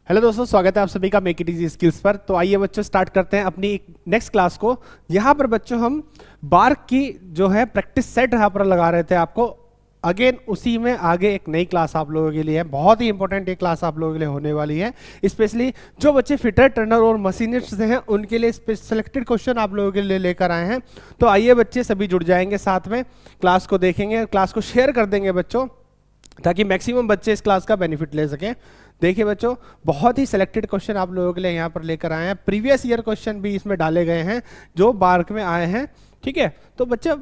Hello दोस्तों, स्वागत है आप सभी का मेक इट इजी स्किल्स पर। तो आइए बच्चों स्टार्ट करते हैं अपनी नेक्स्ट क्लास को। यहाँ पर बच्चों हम बार्क की जो है प्रैक्टिस सेट यहाँ पर लगा रहे थे आपको। अगेन उसी में आगे एक नई क्लास आप लोगों के लिए है, बहुत ही इंपॉर्टेंट ये क्लास आप लोगों के लिए होने वाली है। स्पेशली जो बच्चे फिटर टर्नर और मशीनिस्ट हैं उनके लिए सिलेक्टेड क्वेश्चन आप लोगों के लिए लेकर आए हैं। तो आइए बच्चे सभी जुड़ जाएंगे, साथ में क्लास को देखेंगे, क्लास को शेयर कर देंगे बच्चों, ताकि मैक्सिमम बच्चे इस क्लास का बेनिफिट ले सकें। देखिए बच्चों, बहुत ही सिलेक्टेड क्वेश्चन आप लोगों के लिए यहाँ पर लेकर आए हैं। प्रीवियस ईयर क्वेश्चन भी इसमें डाले गए हैं जो बार्क में आए हैं। ठीक है, तो बच्चे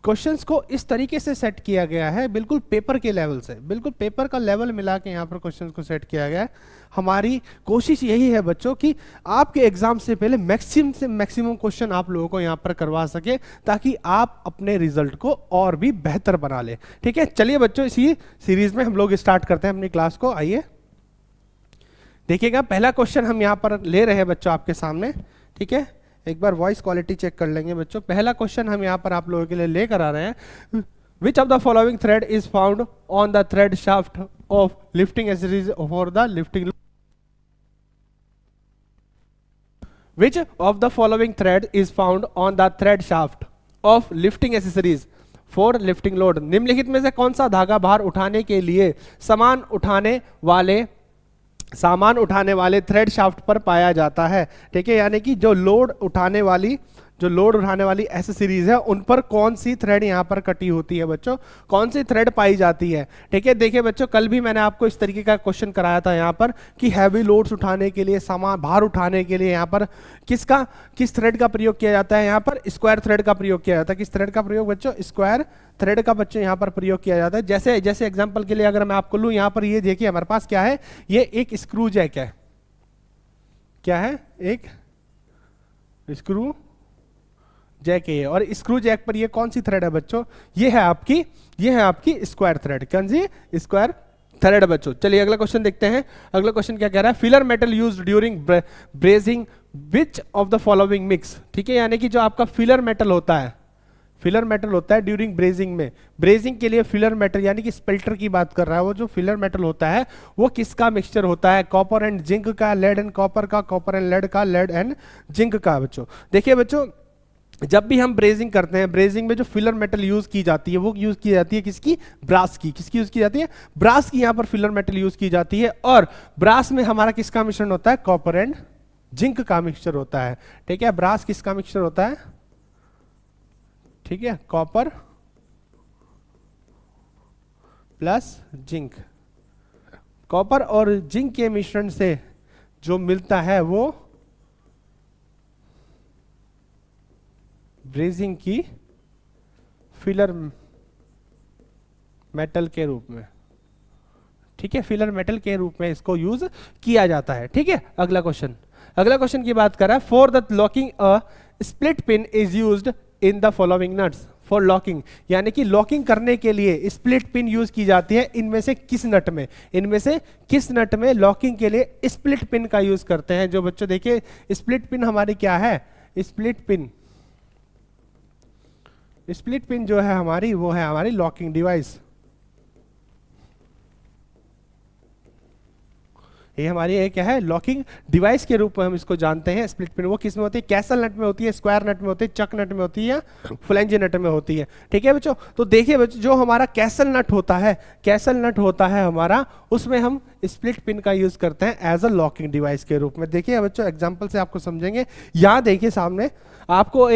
क्वेश्चंस को इस तरीके से सेट किया गया है, बिल्कुल पेपर के लेवल से, बिल्कुल पेपर का लेवल मिला के यहाँ पर क्वेश्चंस को सेट किया गया है। हमारी कोशिश यही है बच्चों कि आपके एग्जाम से पहले मैक्सिमम से मैक्सिमम क्वेश्चन आप लोगों को यहाँ पर करवा सके, ताकि आप अपने रिजल्ट को और भी बेहतर बना ले। ठीक है, चलिए बच्चों इसी सीरीज में हम लोग स्टार्ट करते हैं अपनी क्लास को। आइए देखिएगा, पहला क्वेश्चन हम यहाँ पर ले रहे हैं बच्चों आपके सामने। ठीक है, एक बार वॉइस क्वालिटी चेक कर लेंगे बच्चों। पहला क्वेश्चन हम यहाँ पर आप लोगों के लिए लेकर आ रहे हैं। विच of the following thread is found on the thread shaft of lifting accessories for the lifting. Which of the following thread is found on the thread shaft of lifting accessories for lifting load? निम्नलिखित में से कौन सा धागा भार उठाने के लिए सामान उठाने वाले थ्रेड शाफ्ट पर पाया जाता है? ठीक है, यानी कि जो लोड उठाने वाली एसेसरीज है उन पर कौन सी थ्रेड यहाँ पर कटी होती है बच्चों, कौन सी थ्रेड पाई जाती है? ठीक है, देखिए बच्चों, कल भी मैंने आपको इस तरीके का क्वेश्चन कराया था यहाँ पर कि हैवी लोड्स उठाने के लिए, सामान भार उठाने के लिए यहाँ पर किस थ्रेड का प्रयोग किया जाता है? यहाँ पर स्क्वायर थ्रेड का प्रयोग किया जाता है। किस थ्रेड का प्रयोग बच्चों? स्क्वायर थ्रेड का बच्चों यहाँ पर प्रयोग किया जाता है। जैसे एग्जांपल के लिए अगर मैं आपको लूँ, यहाँ पर ये देखिए हमारे पास क्या है, ये एक स्क्रू जैक है। क्या है? एक स्क्रू जैक है, और स्क्रू जैक पर ये कौन सी थ्रेड है बच्चों? ये है आपकी स्क्वायर थ्रेड। कौन सी? स्क्वायर थ्रेड बच्चों। चलिए अगला क्वेश्चन देखते हैं। अगला क्वेश्चन क्या कह रहा है? Filler metal used during brazing which of the following mix. ठीक है, यानी कि जो आपका फिलर मेटल होता है ड्यूरिंग ब्रेजिंग में, ब्रेजिंग के लिए फिलर मेटल यानी कि स्पेल्टर की बात कर रहा है। वो जो फिलर मेटल होता है वो किसका मिक्सचर होता है? कॉपर एंड जिंक का, लेड एंड कॉपर का, कॉपर एंड लेड का, लेड एंड जिंक का बच्चों। देखिए बच्चों, जब भी हम ब्रेजिंग करते हैं, ब्रेजिंग में जो फिलर मेटल यूज की जाती है वो यूज की जाती है किसकी? ब्रास की। किसकी यूज की जाती है? ब्रास की। यहाँ पर फिलर मेटल यूज की जाती है, और ब्रास में हमारा किसका मिश्रण होता है? कॉपर एंड जिंक का मिक्सचर होता है। ठीक है, ब्रास किसका मिक्सचर होता है? ठीक है, कॉपर प्लस जिंक। कॉपर और जिंक के मिश्रण से जो मिलता है वो ब्रेजिंग की फिलर मेटल के रूप में। ठीक है, फिलर मेटल के रूप में इसको यूज किया जाता है। ठीक है, अगला क्वेश्चन की बात कर रहा है। For the locking a split pin is used in the following nuts. For locking यानी कि लॉकिंग करने के लिए स्प्लिट पिन यूज की जाती है। इनमें से किस नट में लॉकिंग के लिए स्प्लिट पिन का यूज करते हैं? जो बच्चों देखिए, स्प्लिट पिन हमारी क्या है? स्प्लिट पिन जो है हमारी, वो है हमारी लॉकिंग डिवाइस। ये हमारी एक क्या है? लॉकिंग डिवाइस के रूप में हम इसको जानते हैं। स्प्लिट पिन वो किस में होती है? कैसल नट में होती है, स्क्वायर नट में होती है, चक नट में होती है, या फ्लैंज नट में होती है। ठीक है बच्चों, तो देखिए बच्चों, जो हमारा कैसल नट होता है हमारा, उसमें हम स्प्लिट पिन का यूज करते हैं एज अ लॉकिंग डिवाइस के रूप में। देखिए बच्चों, एग्जाम्पल से आपको समझेंगे। यहां देखिए सामने आपको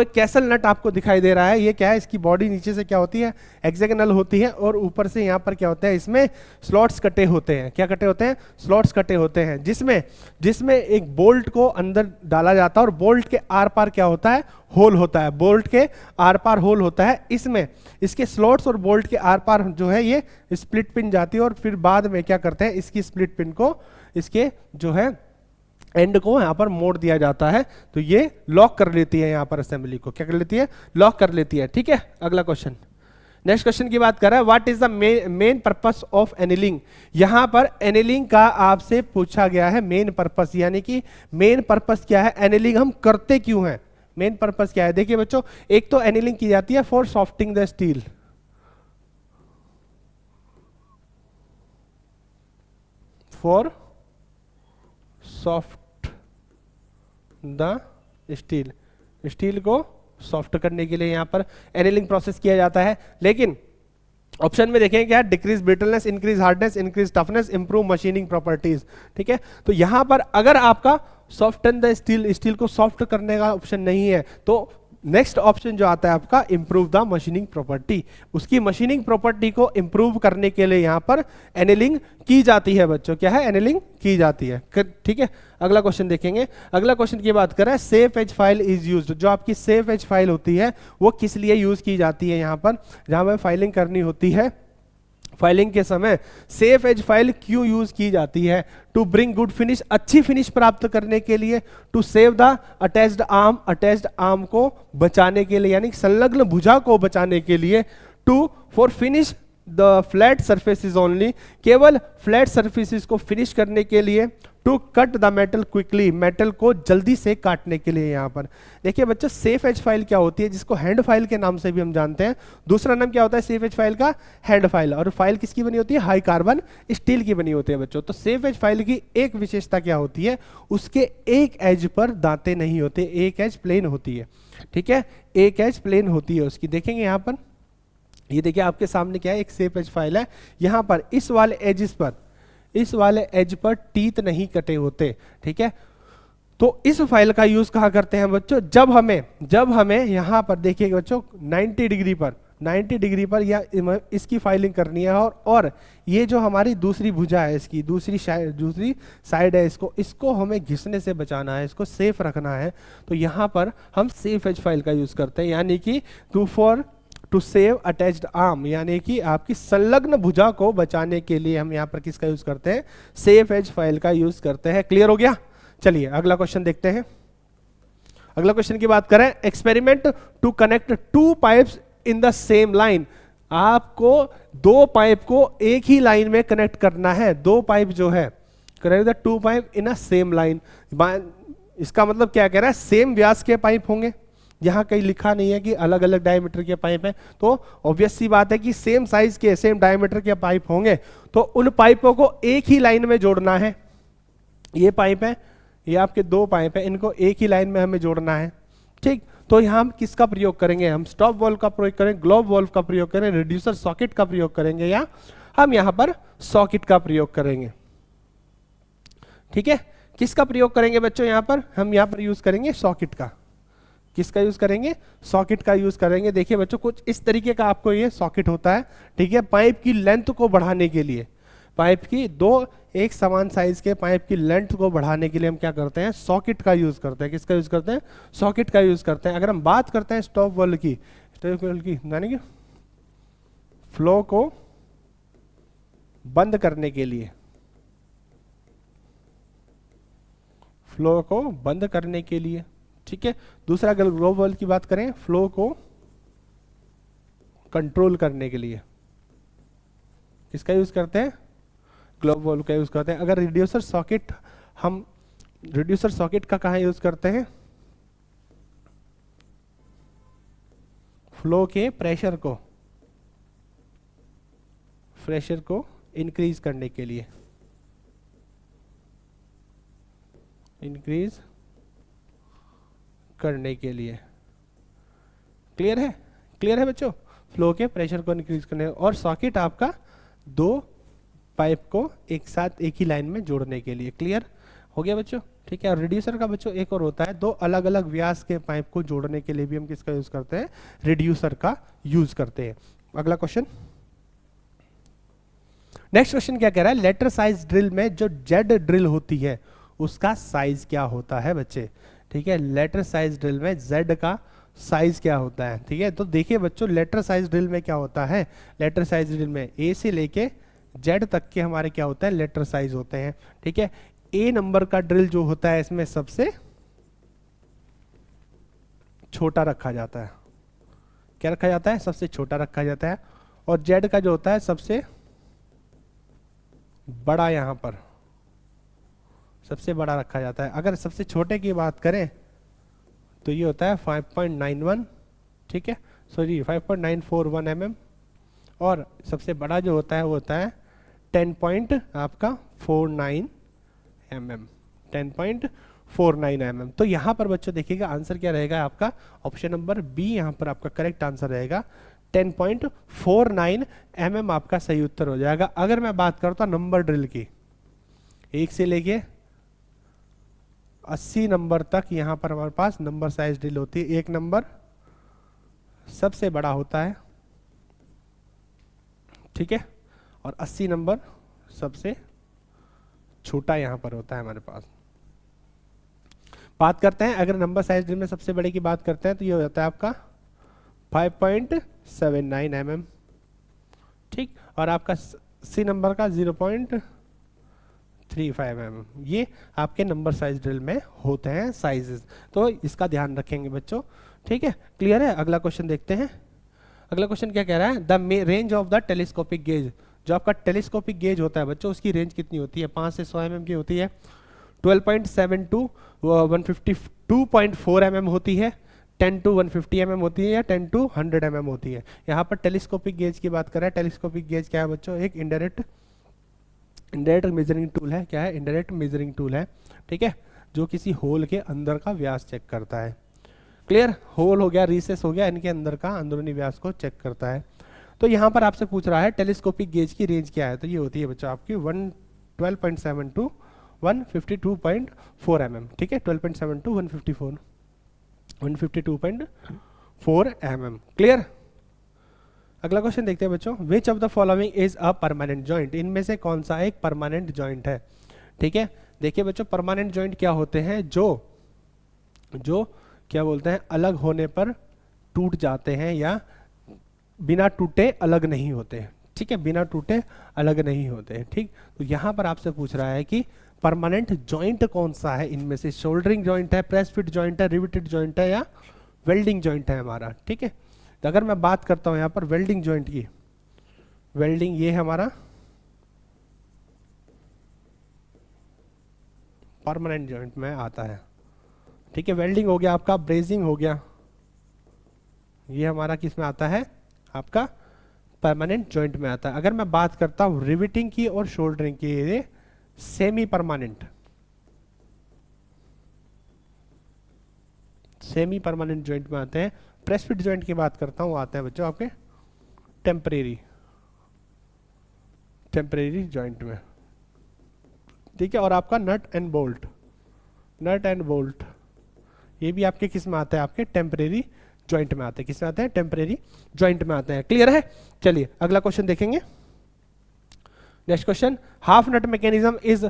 एक कैसल नट आपको दिखाई दे रहा है। ये क्या है? इसकी बॉडी नीचे से क्या होती है? हेक्सागोनल होती है, और ऊपर से यहाँ पर क्या होता है? इसमें स्लॉट्स कटे होते हैं। क्या कटे होते हैं? स्लॉट्स कटे होते हैं, जिसमें एक बोल्ट को अंदर डाला जाता है, और बोल्ट के आर पार क्या होता है? होल होता है। बोल्ट के आर पार होल होता है। इसमें इसके स्लॉट्स और बोल्ट के आर पार जो है ये स्प्लिट पिन जाती है, और फिर बाद में क्या करते हैं? इसकी स्प्लिट पिन को इसके जो है एंड को यहां पर मोड़ दिया जाता है, तो ये लॉक कर लेती है। यहां पर असेंबली को क्या कर लेती है? लॉक कर लेती है। ठीक है, अगला क्वेश्चन, नेक्स्ट क्वेश्चन की बात कर रहा है। What is the main purpose of annealing. यहां पर एनिलिंग का आपसे पूछा गया है मेन पर्पस, यानी कि मेन पर्पस क्या है? एनिलिंग हम करते क्यों हैं? मेन पर्पस क्या है? देखिए बच्चों, एक तो एनिलिंग की जाती है for softening the steel. For soft the steel, steel को सॉफ्ट करने के लिए यहाँ पर एनेलिंग प्रोसेस किया जाता है। लेकिन ऑप्शन में देखें क्या, decrease brittleness, increase hardness, increase toughness, improve machining properties. ठीक है, तो यहां पर अगर आपका सॉफ्टन द स्टील, स्टील को सॉफ्ट करने का ऑप्शन नहीं है, तो नेक्स्ट ऑप्शन जो आता है आपका इंप्रूव द मशीनिंग प्रॉपर्टी, उसकी मशीनिंग प्रॉपर्टी को इंप्रूव करने के लिए यहां पर एनेलिंग की जाती है बच्चों। क्या है, एनेलिंग की जाती है। ठीक है, अगला क्वेश्चन देखेंगे। अगला क्वेश्चन की बात करें, safe edge file is used, जो आपकी सेफ एज फाइल होती है वो किस लिए यूज की जाती है, यहां पर जहां पर फाइलिंग करनी होती है, फाइलिंग के समय सेफ एज फाइल क्यों यूज की जाती है? टू ब्रिंग गुड फिनिश, अच्छी फिनिश प्राप्त करने के लिए, to save the attached arm, attached arm को बचाने के लिए यानी संलग्न भुजा को बचाने के लिए, to for finish the flat surfaces only, केवल फ्लैट सर्फेसिस को फिनिश करने के लिए, to cut the metal quickly, metal को जल्दी से काटने के लिए। यहां पर देखिए बच्चों, सेफ एज फाइल क्या होती है, जिसको हैंड फाइल के नाम से भी हम जानते हैं। दूसरा नाम क्या होता है सेफ एज फाइल का, हैंड फाइल। और फाइल किसकी बनी होती है, हाई कार्बन स्टील की बनी होती है बच्चों। तो सेफ एज फाइल की एक विशेषता क्या होती है, उसके एक एज पर दांते नहीं होते, एक एज प्लेन होती है। ठीक है, एक एज प्लेन होती है उसकी। देखेंगे यहां पर, ये देखिए आपके सामने क्या है, एक सेफ एज फाइल है। यहां पर इस वाले एजिस पर, इस वाले एज पर टीथ नहीं कटे होते। ठीक है, तो इस फाइल का यूज कहां करते हैं बच्चों, जब हमें यहां पर देखिएगा बच्चों 90 डिग्री पर या इसकी फाइलिंग करनी है, और ये जो हमारी दूसरी भुजा है, इसकी दूसरी साइड है, इसको हमें घिसने से बचाना है, इसको सेफ रखना है। तो यहां पर हम सेफ एज फाइल का यूज करते हैं, यानी कि टू सेव अटैच्ड आर्म, यानी कि आपकी संलग्न भुजा को बचाने के लिए हम यहां पर किसका यूज करते हैं, सेफ एज फाइल का यूज करते हैं। क्लियर हो गया? चलिए अगला क्वेश्चन देखते हैं। अगला क्वेश्चन की बात करें, experiment to connect two pipes in the same line, आपको दो पाइप को एक ही लाइन में कनेक्ट करना है। दो पाइप जो है, connect the two pipe in a same line, इसका मतलब क्या कह रहा है, सेम व्यास के पाइप होंगे। यहां कहीं लिखा नहीं है कि अलग अलग डायमीटर के पाइप हैं, तो ऑब्वियस सी बात है कि सेम साइज के, सेम डायमीटर के पाइप होंगे। तो उन पाइपों को एक ही लाइन में जोड़ना है। ये पाइप है, ये आपके दो पाइप है, इनको एक ही लाइन में हमें जोड़ना है। ठीक, तो यहां हम किसका प्रयोग करेंगे, हम स्टॉप वॉल्व का प्रयोग करें, ग्लोब वॉल्व का प्रयोग करें, रिड्यूसर सॉकेट का प्रयोग करेंगे, या हम यहां पर सॉकेट का प्रयोग करेंगे। ठीक है, किसका प्रयोग करेंगे बच्चों, यहां पर हम यहां पर यूज करेंगे सॉकेट का। किसका यूज करेंगे, सॉकेट का यूज करेंगे। देखिए बच्चों, कुछ इस तरीके का आपको ये सॉकेट होता है। ठीक है, पाइप की लेंथ को बढ़ाने के लिए, पाइप की दो एक समान साइज के पाइप की लेंथ को बढ़ाने के लिए हम क्या करते हैं, सॉकेट का यूज करते हैं। किसका यूज करते हैं, सॉकेट का यूज करते हैं। अगर हम बात करते हैं स्टॉप वॉल्व की, यानी कि फ्लो को बंद करने के लिए, फ्लो को बंद करने के लिए। ठीक है, दूसरा अगर ग्लोब वॉल्व की बात करें, फ्लो को कंट्रोल करने के लिए किसका यूज करते हैं, ग्लोब वॉल्व का यूज करते हैं। अगर रिड्यूसर सॉकेट, हम रिड्यूसर सॉकेट का कहां यूज करते हैं, फ्लो के प्रेशर को इंक्रीज करने के लिए, इंक्रीज करने के लिए। क्लियर है, क्लियर है बच्चों, फ्लो के प्रेशर को इंक्रीज करने, और सॉकेट आपका दो पाइप को एक साथ एक ही लाइन में जोड़ने के लिए। क्लियर हो गया बच्चों? ठीक है, और रिड्यूसर का बच्चों एक और होता है, दो अलग अलग व्यास के पाइप को जोड़ने के लिए भी हम किसका यूज करते हैं, रिड्यूसर का यूज करते हैं। अगला क्वेश्चन, नेक्स्ट क्वेश्चन क्या कह रहा है, लेटर साइज ड्रिल में जो जेड ड्रिल होती है उसका साइज क्या होता है बच्चे। ठीक है, लेटर साइज ड्रिल में जेड का साइज क्या होता है। ठीक है, तो देखिए बच्चों, लेटर साइज ड्रिल में क्या होता है, लेटर साइज ड्रिल में ए से लेके जेड तक के हमारे क्या होता है, लेटर साइज होते हैं। ठीक है, ए नंबर का ड्रिल जो होता है इसमें सबसे छोटा रखा जाता है। क्या रखा जाता है, सबसे छोटा रखा जाता है। और जेड का जो होता है सबसे बड़ा, यहां पर सबसे बड़ा रखा जाता है। अगर सबसे छोटे की बात करें तो ये होता है 5.91, ठीक है, सॉरी 5.941 mm, और सबसे बड़ा जो होता है वो होता है 10.49 mm, 10.49 mm। तो यहाँ पर बच्चों देखिएगा आंसर क्या रहेगा आपका, ऑप्शन नंबर बी यहाँ पर आपका करेक्ट आंसर रहेगा, 10.49 mm आपका सही उत्तर हो जाएगा। अगर मैं बात करता हूँ नंबर ड्रिल की, 1 से लेके 80 नंबर तक यहाँ पर हमारे पास नंबर साइज ड्रिल होती है। 1 नंबर सबसे बड़ा होता है, ठीक है, और 80 नंबर सबसे छोटा यहाँ पर होता है हमारे पास। बात करते हैं अगर नंबर साइज ड्रिल में सबसे बड़े की बात करते हैं तो ये हो जाता है आपका 5.79 mm, ठीक, और आपका सी नंबर का 0.35 mm। ये आपके नंबर साइज ड्रिल में होते हैं साइजेस, तो इसका ध्यान रखेंगे बच्चों, ठीक है, क्लियर है। अगला क्वेश्चन देखते हैं। अगला क्वेश्चन क्या कह रहा है, the range of the telescopic gauge. जो आपका टेलीस्कोपिक गेज होता है बच्चों उसकी रेंज कितनी होती है, 5 से 100 mm की होती है, 12.7 टू 152.4 mm होती है, 10 टू 150 mm होती है, या 10 टू 100 mm होती है। यहाँ पर टेलीस्कोपिक गेज की बात कर रहा है। टेलीस्कोपिक गेज क्या है बच्चों, एक इंडायरेक्ट मेजरिंग टूल है। क्या है, इंडायरेक्ट मेजरिंग टूल है, ठीक है, जो किसी होल के अंदर का व्यास चेक करता है। क्लियर, होल हो गया, रिसेस हो गया, इनके अंदर का अंदरूनी व्यास को चेक करता है। तो यहाँ पर आपसे पूछ रहा है टेलीस्कोपिक गेज की रेंज क्या है, तो ये होती है बच्चों आपकी 12.7 टू 152.4 mm, ठीक है, 12.7 टू 152.4 mm। क्लियर। अगला क्वेश्चन देखते हैं बच्चों, विच of the following is a permanent joint. इनमें से कौन सा एक परमानेंट जॉइंट है, ठीक है। देखिए बच्चों परमानेंट जॉइंट क्या होते हैं, जो क्या बोलते हैं अलग होने पर टूट जाते हैं या बिना टूटे अलग नहीं होते, ठीक है, बिना टूटे अलग नहीं होते, ठीक। तो यहाँ पर आपसे पूछ रहा है कि परमानेंट जॉइंट कौन सा है इनमें से, शोल्डरिंग जॉइंट है, प्रेस फिट जॉइंट है, रिवेटेड जॉइंट है, या वेल्डिंग जॉइंट है हमारा, ठीक है। तो अगर मैं बात करता हूँ यहाँ पर वेल्डिंग जॉइंट की, वेल्डिंग ये हमारा परमानेंट जॉइंट में आता है, ठीक है। वेल्डिंग हो गया आपका, ब्रेजिंग हो गया, ये हमारा किस में आता है, आपका परमानेंट जॉइंट में आता है। अगर मैं बात करता हूं रिवेटिंग की और शोल्डरिंग की, ये सेमी परमानेंट जॉइंट में आते हैं। प्रेस फिट जॉइंट की बात करता हूं, आते हैं बच्चों आपके टेम्परेरी जॉइंट में, ठीक है। और आपका नट एंड बोल्ट ये भी आपके किस में आता है, आपके टेम्परेरी जॉइंट में आते हैं। किस में आते हैं, टेम्परेरी जॉइंट में आते हैं। क्लियर है। चलिए अगला क्वेश्चन देखेंगे। Next question, half nut mechanism is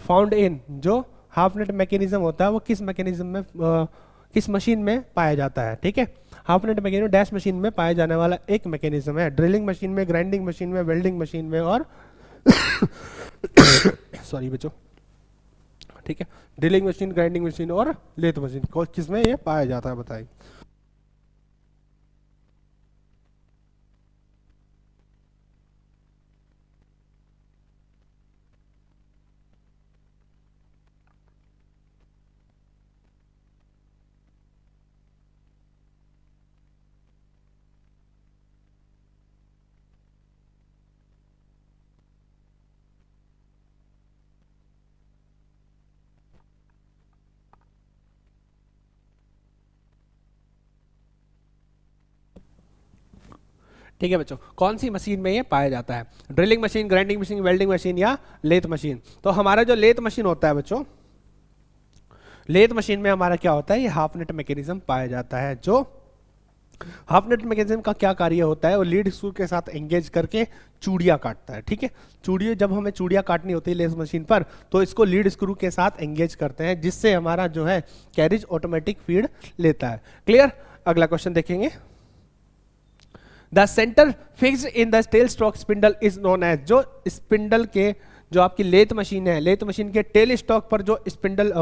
found in. जो हाफ नट मैकेनिज्म होता है वो किस मैकेनिज्म में किस मशीन में पाया जाता है, ठीक है। Half nut mechanism dash machine में पाया जाने वाला एक मैकेनिज्म है। ड्रिलिंग मशीन में, ग्राइंडिंग मशीन में, वेल्डिंग मशीन में और सॉरी बच्चों, ठीक है, ड्रिलिंग मशीन, ग्राइंडिंग मशीन और लेथ मशीन किसमें ये पाया जाता है, बताइए। ठीक है बच्चों, कौन सी मशीन में ये पाया जाता है, drilling machine, grinding machine, welding machine या लेथ मशीन। तो हमारा जो लेथ मशीन होता है बच्चों, लेथ मशीन में हमारा क्या होता है, ये हाफ नट मैकेनिज्म पाया जाता है। जो हाफ नट मैकेनिज्म का क्या कार्य होता है, वो लीड स्क्रू के साथ एंगेज करके चूड़ियां काटता है, ठीक है। चूड़ियां, जब हमें चूड़ियां काटनी होती है लेथ मशीन पर, तो इसको लीड स्क्रू के साथ एंगेज करते हैं, जिससे हमारा जो है कैरिज ऑटोमेटिक फीड लेता है। क्लियर। अगला क्वेश्चन देखेंगे। The center fixed in the tail stock spindle is known as. जो स्पिंडल के, जो आपकी लेथ मशीन है, लेथ मशीन के टेल स्टॉक पर जो स्पिंडल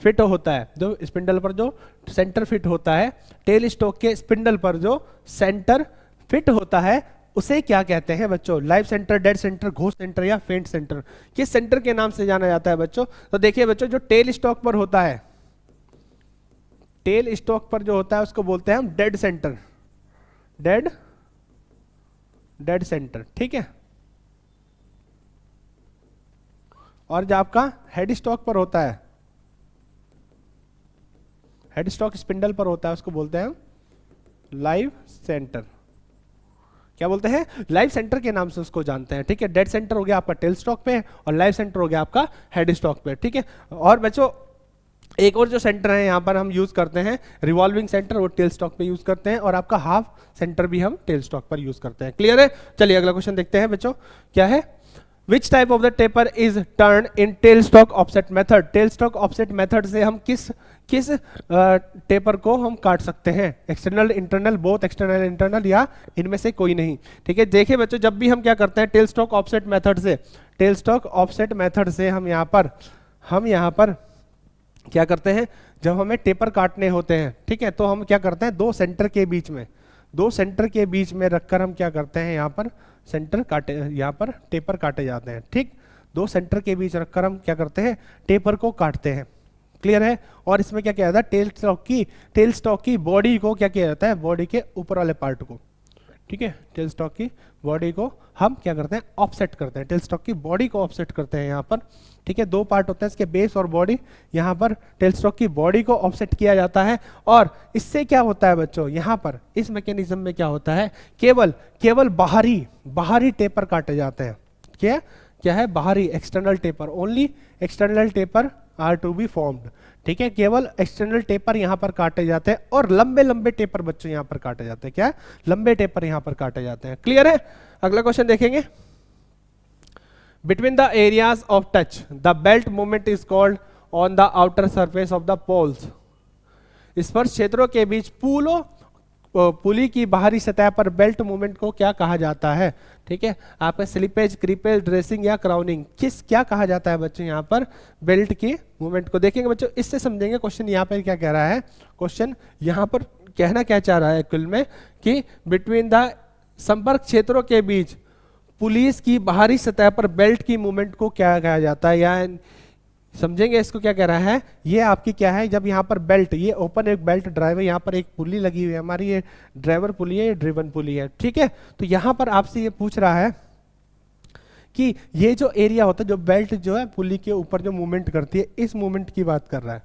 फिट होता है, जो स्पिंडल पर जो सेंटर फिट होता है, टेल स्टॉक के स्पिंडल पर जो सेंटर फिट होता है, उसे क्या कहते हैं बच्चों, live centre, dead centre, ghost centre या फेंट सेंटर। किस सेंटर के नाम से जाना जाता है बच्चों। तो देखिए बच्चों, जो टेल स्टॉक पर होता है, टेल स्टॉक पर जो होता है उसको बोलते हैं हम डेड सेंटर, डेड सेंटर, ठीक है। और जो आपका हेड स्टॉक पर होता है, हेड स्टॉक स्पिंडल पर होता है, उसको बोलते हैं लाइव सेंटर। क्या बोलते हैं? लाइव सेंटर के नाम से उसको जानते हैं। ठीक है, डेड सेंटर हो गया आपका टेल स्टॉक पे और लाइव सेंटर हो गया आपका हेड स्टॉक पे। ठीक है, और बच्चों एक और जो सेंटर है यहाँ पर हम यूज करते हैं रिवॉल्विंग सेंटर, वो टेल स्टॉक पे यूज करते हैं, और आपका हाफ सेंटर भी हम टेल स्टॉक पर यूज करते हैं। क्लियर है? चलिए अगला क्वेश्चन देखते हैं बच्चों, क्या है? विच type of the taper is turn in tell stock offset method? Tell stock offset method से हम किस टेपर को हम काट सकते हैं? External, internal, both external internal, या इनमें से कोई नहीं? ठीक है, देखिए बच्चों, जब भी हम क्या करते हैं टेल स्टॉक ऑफसेट मेथड से, टेल स्टॉक ऑफसेट मेथड से हम यहाँ पर क्या करते हैं, जब हमें टेपर काटने होते हैं, ठीक है, तो हम क्या करते हैं, दो सेंटर के बीच में रखकर हम क्या करते हैं, यहाँ पर सेंटर काटे, यहाँ पर टेपर काटे जाते हैं। ठीक, दो सेंटर के बीच रखकर हम क्या करते हैं, टेपर को काटते हैं। क्लियर है? और इसमें क्या किया जाता है, टेल स्टॉक की बॉडी को क्या किया जाता है, बॉडी के ऊपर वाले पार्ट को, ठीक है, टेल स्टॉक की बॉडी को हम क्या करते हैं, ऑफसेट करते हैं, टेल स्टॉक की बॉडी को ऑफसेट करते हैं यहाँ पर। ठीक है, दो पार्ट होते हैं इसके, बेस और बॉडी। यहाँ पर टेल स्टॉक की बॉडी को ऑफसेट किया जाता है, और इससे क्या होता है बच्चों, यहाँ पर इस मैकेनिज्म में क्या होता है, केवल बाहरी टेपर काटे जाते हैं। क्या है? बाहरी, external taper, only external taper are to be formed. ठीक है, केवल एक्सटर्नल टेपर यहाँ पर काटे जाते हैं, और लंबे टेपर बच्चों यहाँ पर काटे जाते हैं। क्या? लंबे टेपर यहाँ पर काटे जाते हैं। क्लियर है? अगला क्वेश्चन देखेंगे, between the areas of touch the belt movement is called on the outer surface of the poles. स्पर्श क्षेत्रों के बीच पुली की बाहरी सतह पर बेल्ट मूवमेंट को क्या कहा जाता है? ठीक है, आपका स्लिपेज, क्रीपेज, ड्रेसिंग या क्राउनिंग, क्या कहा जाता है बच्चों यहाँ पर बेल्ट की मूवमेंट को? देखेंगे बच्चों, इससे समझेंगे क्वेश्चन यहाँ पर क्या कह रहा है। क्वेश्चन यहाँ पर कहना क्या चाह रहा है कुल में, कि बिटवीन द संपर्क क्षेत्रों के बीच पुलिस की बाहरी सतह पर बेल्ट की मूवमेंट को क्या कहा जाता है, या समझेंगे इसको क्या कह रहा है। ये आपकी क्या है, जब यहाँ पर बेल्ट, ये ओपन एक बेल्ट ड्राइव है, यहाँ पर एक पुली लगी हुई है हमारी, ये ड्राइवर पुली है, ये ड्रिवन पुली है। ठीक है, तो यहाँ पर आपसे ये पूछ रहा है कि ये जो एरिया होता है, जो बेल्ट जो है पुली के ऊपर जो मूवमेंट करती है, इस मूवमेंट की बात कर रहा है।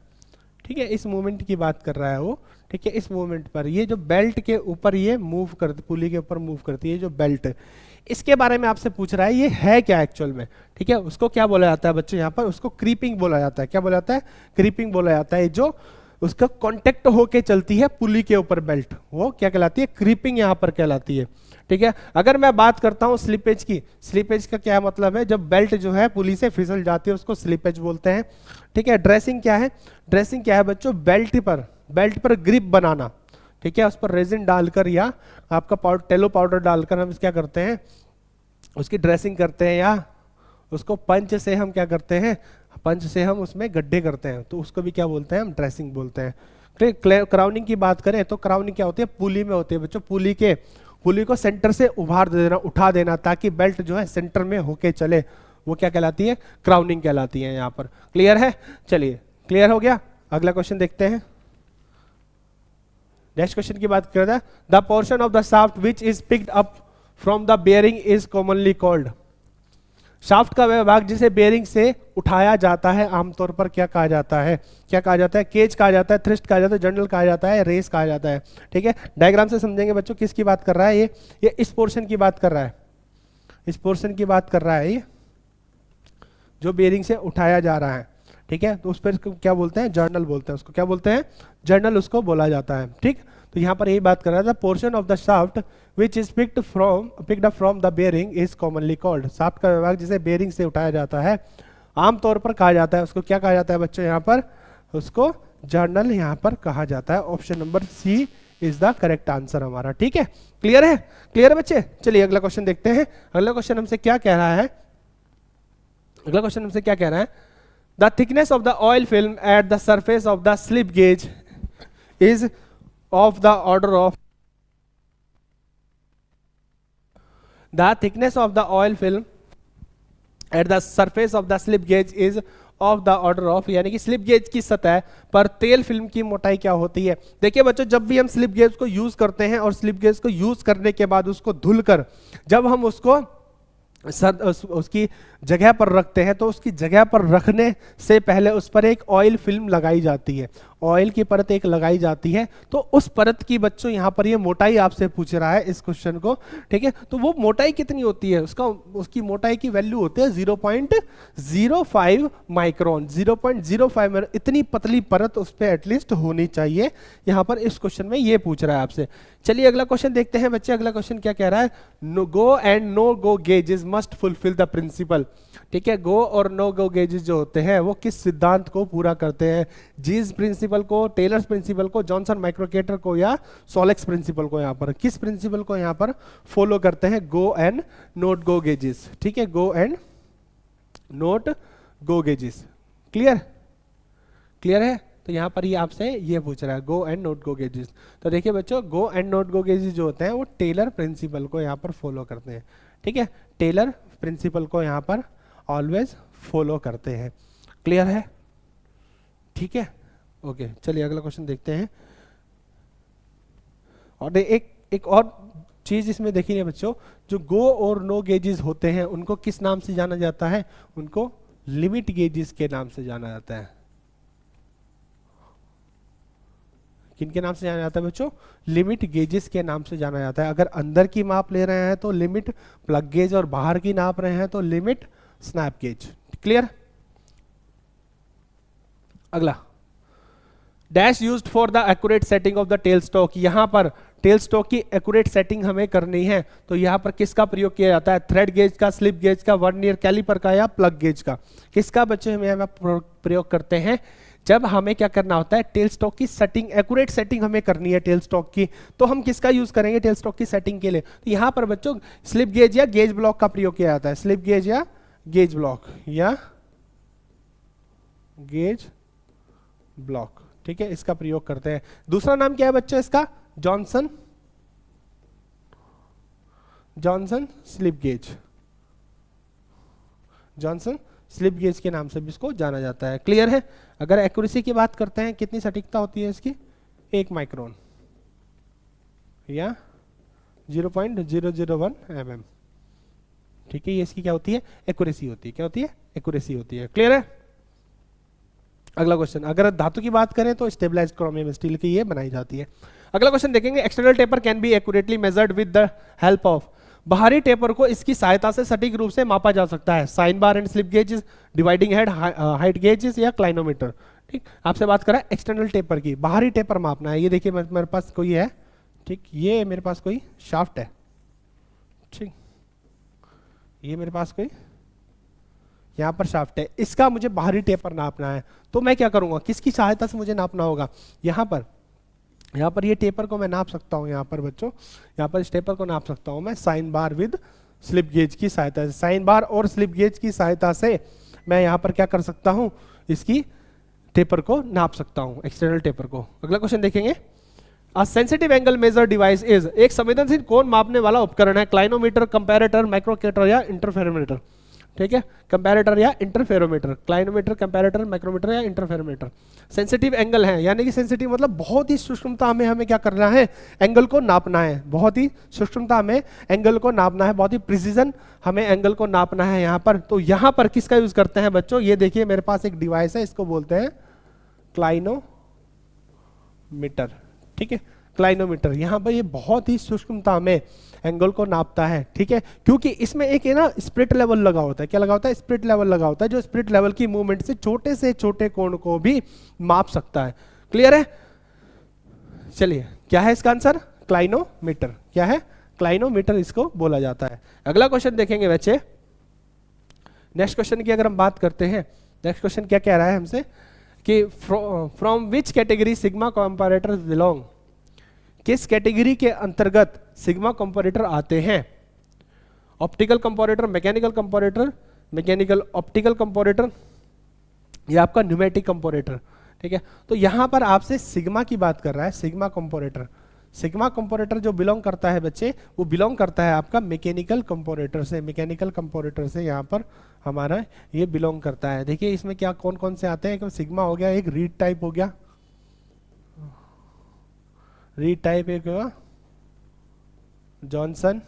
ठीक है, इस मूवमेंट की बात कर रहा है वो। ठीक है, इस मूवमेंट पर ये जो बेल्ट के ऊपर ये मूव करती, पुली के ऊपर मूव करती है जो बेल्ट, इसके बारे में आपसे पूछ रहा है ये है क्या एक्चुअल में। ठीक है, उसको क्या बोला जाता है बच्चों यहाँ पर, उसको क्रीपिंग बोला जाता है। क्या बोला जाता है? क्रीपिंग बोला जाता है। जो उसका कांटेक्ट होके चलती है पुली के ऊपर बेल्ट, वो क्या कहलाती है, क्रीपिंग यहाँ पर कहलाती है। ठीक है, अगर मैं बात करता हूँ स्लिपेज की, स्लिपेज का क्या मतलब है, जब बेल्ट जो है पुली से फिसल जाती है उसको स्लिपेज बोलते हैं। ठीक है, ड्रेसिंग क्या है, ड्रेसिंग क्या है बच्चों, बेल्ट पर ग्रिप बनाना। ठीक है, उस पर रेजिन डालकर या आपका टेलो पाउडर डालकर हम क्या करते हैं, उसकी ड्रेसिंग करते हैं, या उसको पंच से हम क्या करते हैं, पंच से हम उसमें गड्ढे करते हैं, तो उसको भी क्या बोलते हैं, हम ड्रेसिंग बोलते हैं। क्राउनिंग की बात करें तो क्राउनिंग क्या होती है, पुली में होती है बच्चों, पुली को सेंटर से उठा देना ताकि बेल्ट जो है सेंटर में होके चले, वो क्या कहलाती है, क्राउनिंग कहलाती है यहाँ पर। क्लियर है? चलिए, क्लियर हो गया। अगला क्वेश्चन देखते हैं। नेक्स्ट क्वेश्चन की बात करते हैं, the portion of the shaft which is picked up from the bearing is commonly called. Shaft का वह भाग जिसे बेयरिंग से उठाया जाता है आमतौर पर क्या कहा जाता है? क्या कहा जाता है? केज कहा जाता है, थ्रस्ट कहा जाता है, जर्नल कहा जाता है, रेस कहा जाता है। ठीक है, डायग्राम से समझेंगे बच्चों किसकी बात कर रहा है ये इस पोर्शन की बात कर रहा है, इस पोर्शन की बात कर रहा है, ये जो बेयरिंग से उठाया जा रहा है। ठीक है, तो उस पर क्या बोलते हैं, जर्नल बोलते हैं, उसको क्या बोलते हैं, जर्नल उसको बोला जाता है। ठीक, तो यहाँ पर यही बात कर रहा था, portion of the shaft which is picked up from the bearing is commonly called. Shaft का विभाग जिसे बेयरिंग से उठाया जाता है आमतौर पर कहा जाता है, उसको क्या कहा जाता है बच्चों, यहाँ पर उसको जर्नल यहाँ पर कहा जाता है। Option number C is the correct answer हमारा। ठीक है, क्लियर है? क्लियर है बच्चे? चलिए अगला क्वेश्चन देखते हैं। अगला क्वेश्चन हमसे क्या कह रहा है, अगला क्वेश्चन हमसे क्या कह रहा है, the thickness of the oil film at the surface of the slip gauge is of the order of, the thickness of the oil film at the surface of the slip gauge is of the order of, यानी कि slip gauge की सतह पर तेल film की मोटाई क्या होती है। देखिए बच्चों, जब भी हम स्लिप गेज को यूज करते हैं और स्लिप गेज को यूज करने के बाद उसको धुलकर जब हम उसको उसकी जगह पर रखते हैं, तो उसकी जगह पर रखने से पहले उस पर एक ऑयल फिल्म लगाई जाती है, ऑयल की परत एक लगाई जाती है। तो उस परत की बच्चों यहाँ पर ये मोटाई आपसे पूछ रहा है इस क्वेश्चन को, ठीक है। तो वो मोटाई कितनी होती है, उसकी मोटाई की वैल्यू होती है 0.05 माइक्रोन, 0.05। इतनी पतली परत उस पर एटलीस्ट होनी चाहिए, यहाँ पर इस क्वेश्चन में ये पूछ रहा है आपसे। चलिए अगला क्वेश्चन देखते हैं बच्चे। अगला क्वेश्चन क्या कह रहा है, no go and no go gauges must fulfil the principle, ठीक है। गो और नो गो गेजेस जो होते हैं वो किस सिद्धांत को पूरा करते हैं, जीज प्रिंसिपल को, टेलर्स प्रिंसिपल को, जॉनसन माइक्रोकेटर को, या सोलेक्स प्रिंसिपल को। यहाँ पर किस प्रिंसिपल को यहाँ पर फॉलो करते हैं, go and not go gauges, ठीक है, go and not go gauges. Clear, clear है। तो यहाँ पर ये आपसे ये पूछ रहा है go and not go gauges. तो देखिए बच्चों, go and not go gauges जो होते हैं वो टेलर प्रिंसिपल को यहाँ पर फॉलो करते हैं, ठीक है, टेलर प्रिंसिपल को यहाँ पर ऑलवेज फॉलो करते हैं। क्लियर है, ठीक है, ओके। चलिए अगला क्वेश्चन देखते हैं। और एक और चीज इसमें देखिए बच्चों, जो गो और नो गेजेस होते हैं उनको किस नाम से जाना जाता है, उनको लिमिट गेजेस के नाम से जाना जाता है। किनके नाम से जाना जाता है बच्चों, लिमिट गेजेस के नाम से जाना जाता है। अगर अंदर की माप ले रहे हैं तो लिमिट प्लग गेज, और बाहर की नाप रहे हैं तो लिमिट स्नैप गेज। क्लियर। अगला, dash used for the accurate setting of the tail stock. यहां पर टेल स्टॉक की एक्यूरेट सेटिंग हमें करनी है, तो यहां पर किसका प्रयोग किया जाता है, थ्रेड गेज का, स्लिप गेज का, वर्नियर कैलिपर का, या प्लग गेज का। किसका बच्चे हमें प्रयोग करते हैं, जब हमें क्या करना होता है, टेल स्टॉक की सेटिंग, एक्यूरेट सेटिंग हमें करनी है टेल स्टॉक की, तो हम किसका यूज करेंगे टेल स्टॉक की सेटिंग के लिए। तो यहां पर बच्चों स्लिप गेज या गेज ब्लॉक का प्रयोग किया जाता है, स्लिप गेज या गेज ब्लॉक, या गेज ब्लॉक, ठीक है, इसका प्रयोग करते हैं। दूसरा नाम क्या है बच्चों इसका, Johnson slip gauge, Johnson slip gauge के नाम से भी इसको जाना जाता है। क्लियर है। अगर एक्यूरेसी की बात करते हैं, कितनी सटीकता होती है इसकी, 1 माइक्रोन या 0.001 mm, ठीक है, ये इसकी क्या होती है, एक्यूरेसी होती है। क्या होती है, एक्यूरेसी होती है। क्लियर है। अगला क्वेश्चन, अगर धातु की बात करें तो स्टेबलाइज्ड क्रोमियम स्टील की ये बनाई जाती है। अगला क्वेश्चन देखेंगे, external taper can be accurately measured with the help of. बाहरी टेपर को इसकी सहायता से सटीक रूप से मापा जा सकता है, sine bar and slip gauge, dividing head, height gauge, या क्लाइनोमीटर। ठीक, आपसे बात करा एक्सटर्नल टेपर की, बाहरी टेपर मापना है। ये देखिए मेरे पास कोई है, ठीक, ये मेरे पास कोई शाफ्ट है, ठीक, ये मेरे पास कोई यहाँ पर शाफ्ट है, इसका मुझे बाहरी टेपर नापना है। तो मैं क्या करूंगा, किसकी सहायता से मुझे नापना होगा, यहाँ पर ये टेपर को मैं नाप सकता हूँ, यहाँ पर बच्चों, यहाँ पर इस टेपर को नाप सकता हूँ मैं sine bar with slip gauge की सहायता से। साइन बार और स्लिप गेज की सहायता से मैं यहाँ पर क्या कर सकता हूँ, इसकी टेपर को नाप सकता हूँ, एक्सटर्नल टेपर को। अगला क्वेश्चन देखेंगे, a sensitive angle measure device is, एक संवेदनशील कोण मापने वाला उपकरण है, क्लाइनोमीटर, कंपैरेटर, माइक्रोमीटर या इंटरफेरोमीटर। ठीक है, कंपैरेटर या इंटरफेरोमीटर, क्लाइनोमीटर, कंपैरेटर, माइक्रोमीटर या इंटरफेरोमीटर। सेंसिटिव एंगल है, यानी कि सेंसिटिव मतलब बहुत ही सूक्ष्मता में हमें क्या करना है, एंगल को नापना है, बहुत ही सूक्ष्मता में एंगल को नापना है, बहुत ही प्रिसीजन हमें एंगल को नापना है यहाँ पर। तो यहाँ पर किसका यूज करते हैं बच्चों, ये देखिए मेरे पास एक डिवाइस है, इसको बोलते हैं क्लाइनोमीटर। ठीक है, क्लाइनोमीटर, यहाँ पर ये बहुत ही सूक्ष्मता में एंगल को नापता है। ठीक है, क्योंकि इसमें एक है ना स्प्रिट लेवल लगा होता है। क्या लगा होता है, स्प्रिट लेवल लगा होता है, जो स्प्रिट लेवल की मूवमेंट से छोटे कोण को भी माप सकता है। क्लियर है। चलिए, क्या है इसका आंसर, क्लाइनोमीटर। क्या है, क्लाइनोमीटर इसको बोला जाता है। अगला क्वेश्चन देखेंगे बच्चे, नेक्स्ट क्वेश्चन की अगर हम बात करते हैं, नेक्स्ट क्वेश्चन क्या कह रहा है हमसे कि from which category sigma comparator belong, किस कैटेगरी के अंतर्गत सिग्मा कंपैरेटर आते हैं। Optical comparator, mechanical comparator, mechanical optical comparator, या आपका न्यूमेटिक कंपैरेटर। ठीक है, तो यहां पर आपसे सिग्मा की बात कर रहा है, सिग्मा कंपैरेटर। सिग्मा कंपैरेटर जो बिलोंग करता है बच्चे, वो बिलोंग करता है आपका मैकेनिकल कंपैरेटर से। मैकेनिकल कंपैरेटर से यहाँ पर हमारा ये बिलोंग करता है। देखिए इसमें क्या कौन कौन से आते हैं, एक सिग्मा हो गया, एक रीड टाइप हो गया, रीड टाइप एक जॉनसन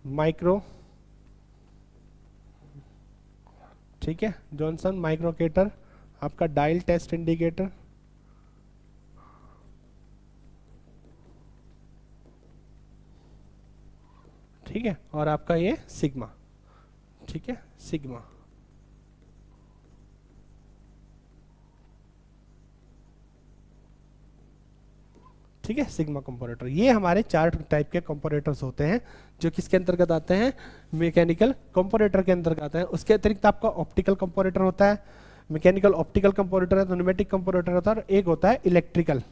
माइक्रो ठीक है, जॉनसन माइक्रोकेटर, आपका डायल टेस्ट इंडिकेटर, ठीक है, और आपका ये सिग्मा, ठीक है, सिग्मा। ठीक है, सिग्मा कंपोनेटर। ये हमारे 4 टाइप के कंपोनेटर्स होते हैं जो किसके अंतर्गत आते हैं, मैकेनिकल कंपोनेटर के अंतर्गत आते हैं। उसके अतिरिक्त आपका ऑप्टिकल कंपोनेटर होता है, मैकेनिकल ऑप्टिकल कंपोनेटर है तो न्यूमेटिक कंपोनेटर होता है, और एक होता है इलेक्ट्रिकल।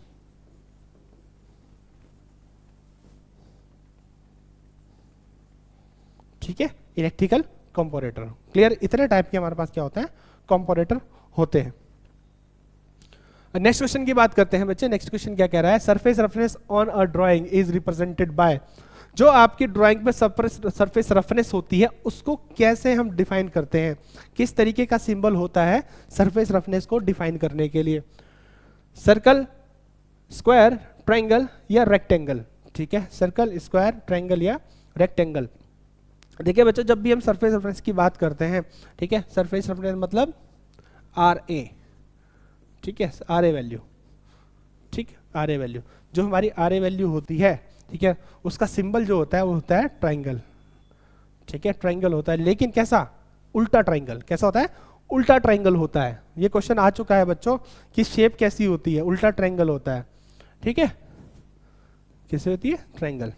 ठीक है, इलेक्ट्रिकल कंपोनेटर। क्लियर, इतने टाइप के हमारे पास क्या होते हैं, कंपोनेटर होते हैं। नेक्स्ट क्वेश्चन की बात करते हैं बच्चे। नेक्स्ट क्वेश्चन क्या कह रहा है, surface roughness on a drawing is represented by, जो आपकी ड्राइंग पे सरफेस रफनेस होती है उसको कैसे हम डिफाइन करते हैं, किस तरीके का सिंबल होता है सरफेस रफनेस को डिफाइन करने के लिए, सर्कल, स्क्वायर, ट्रायंगल या रेक्टेंगल। ठीक है, सर्कल, स्क्वायर, ट्रायंगल या रेक्टेंगल। देखिए बच्चों, जब भी हम सरफेस रफनेस की बात करते हैं, ठीक है, सरफेस रफनेस मतलब आर ए, ठीक है, आर ए वैल्यू, ठीक, आर ए वैल्यू, जो हमारी आर ए वैल्यू होती है, ठीक है, उसका सिंबल जो होता है वो होता है ट्रायंगल। ठीक है, ट्रायंगल होता है, लेकिन कैसा, उल्टा ट्रायंगल। कैसा होता है, उल्टा ट्रायंगल होता है। ये क्वेश्चन आ चुका है बच्चों कि शेप कैसी होती है, उल्टा ट्रायंगल होता है। ठीक है, कैसे होती है, ट्रायंगल।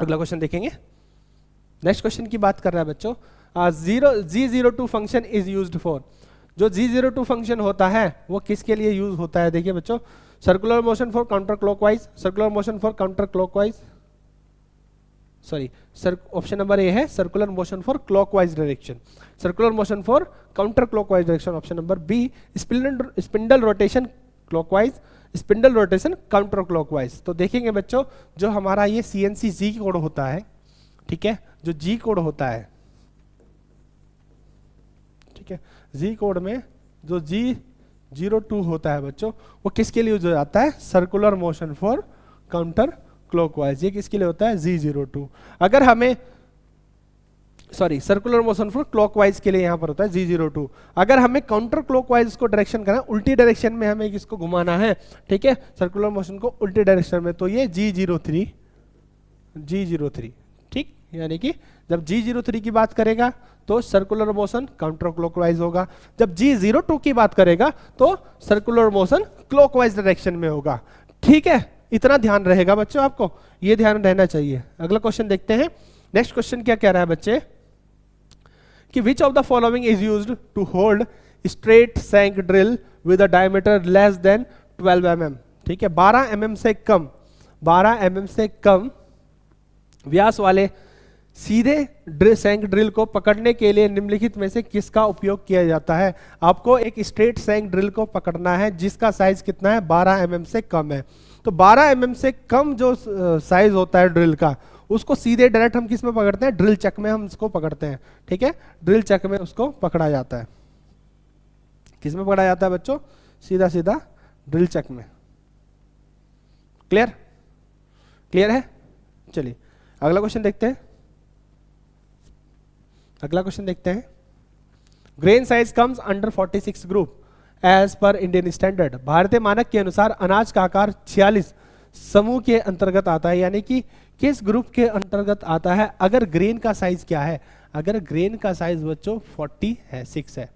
अगला क्वेश्चन देखेंगे। नेक्स्ट क्वेश्चन की बात कर रहा है बच्चों, G02 function is used for, जो G02 फंक्शन होता है वो किसके लिए यूज होता है। देखिए बच्चों, circular motion for counter clockwise, circular motion for counter clockwise, sorry, option number A है circular motion for clockwise direction, circular motion for counter clockwise direction. Option number B, spindle rotation clockwise, spindle rotation counter clockwise. तो देखेंगे बच्चों, जो हमारा ये CNC जी code होता है, ठीक है, जो जी कोड होता है, ठीक है, जी कोड में जो G02 होता है बच्चों, वो किसके लिए यूज हो जाता है, circular motion for counter clockwise. ये किसके लिए होता है, G02। अगर हमें, sorry, circular motion for clockwise के लिए यहां पर होता है G02। अगर हमें काउंटर क्लॉकवाइज इसको डायरेक्शन करना, उल्टी डायरेक्शन में हमें इसको घुमाना है, ठीक है, सर्कुलर मोशन को उल्टी डायरेक्शन में, तो ये G03, ठीक, यानी कि जब G03 की बात करेगा तो सर्कुलर मोशन काउंटर क्लॉकवाइज होगा, जब G02 की बात करेगा तो सर्कुलर मोशन क्लॉकवाइज डायरेक्शन में होगा। ठीक है, इतना ध्यान रहेगा बच्चों, आपको ये ध्यान रहना चाहिए। अगला क्वेश्चन देखते हैं। नेक्स्ट क्वेश्चन क्या कह रहा है बच्चे, कि which of the following is used to hold straight shank drill with a diameter less than 12 mm। ठीक है, 12 mm से कम, 12 mm से कम व्यास वाले सीधे सैंक ड्रिल को पकड़ने के लिए निम्नलिखित में से किसका उपयोग किया जाता है। आपको एक स्ट्रेट सैंक ड्रिल को पकड़ना है जिसका साइज कितना है, 12 mm से कम है। तो 12 mm से कम जो साइज होता है ड्रिल का, उसको सीधे डायरेक्ट हम किस में पकड़ते हैं, ड्रिल चक में हम इसको पकड़ते हैं। ठीक है, ड्रिल चक में उसको पकड़ा जाता है। किस में पकड़ा जाता है बच्चों, सीधा सीधा ड्रिल चक में। क्लियर, क्लियर है। चलिए अगला क्वेश्चन देखते हैं। अगला क्वेश्चन देखते हैं। Grain size comes under 46 group as per Indian standard. भारतीय मानक के अनुसार अनाज का आकार 46 समूह के अंतर्गत आता है, यानी कि किस ग्रुप के अंतर्गत आता है। अगर ग्रेन का साइज क्या है, अगर ग्रेन का साइज बच्चों 46 है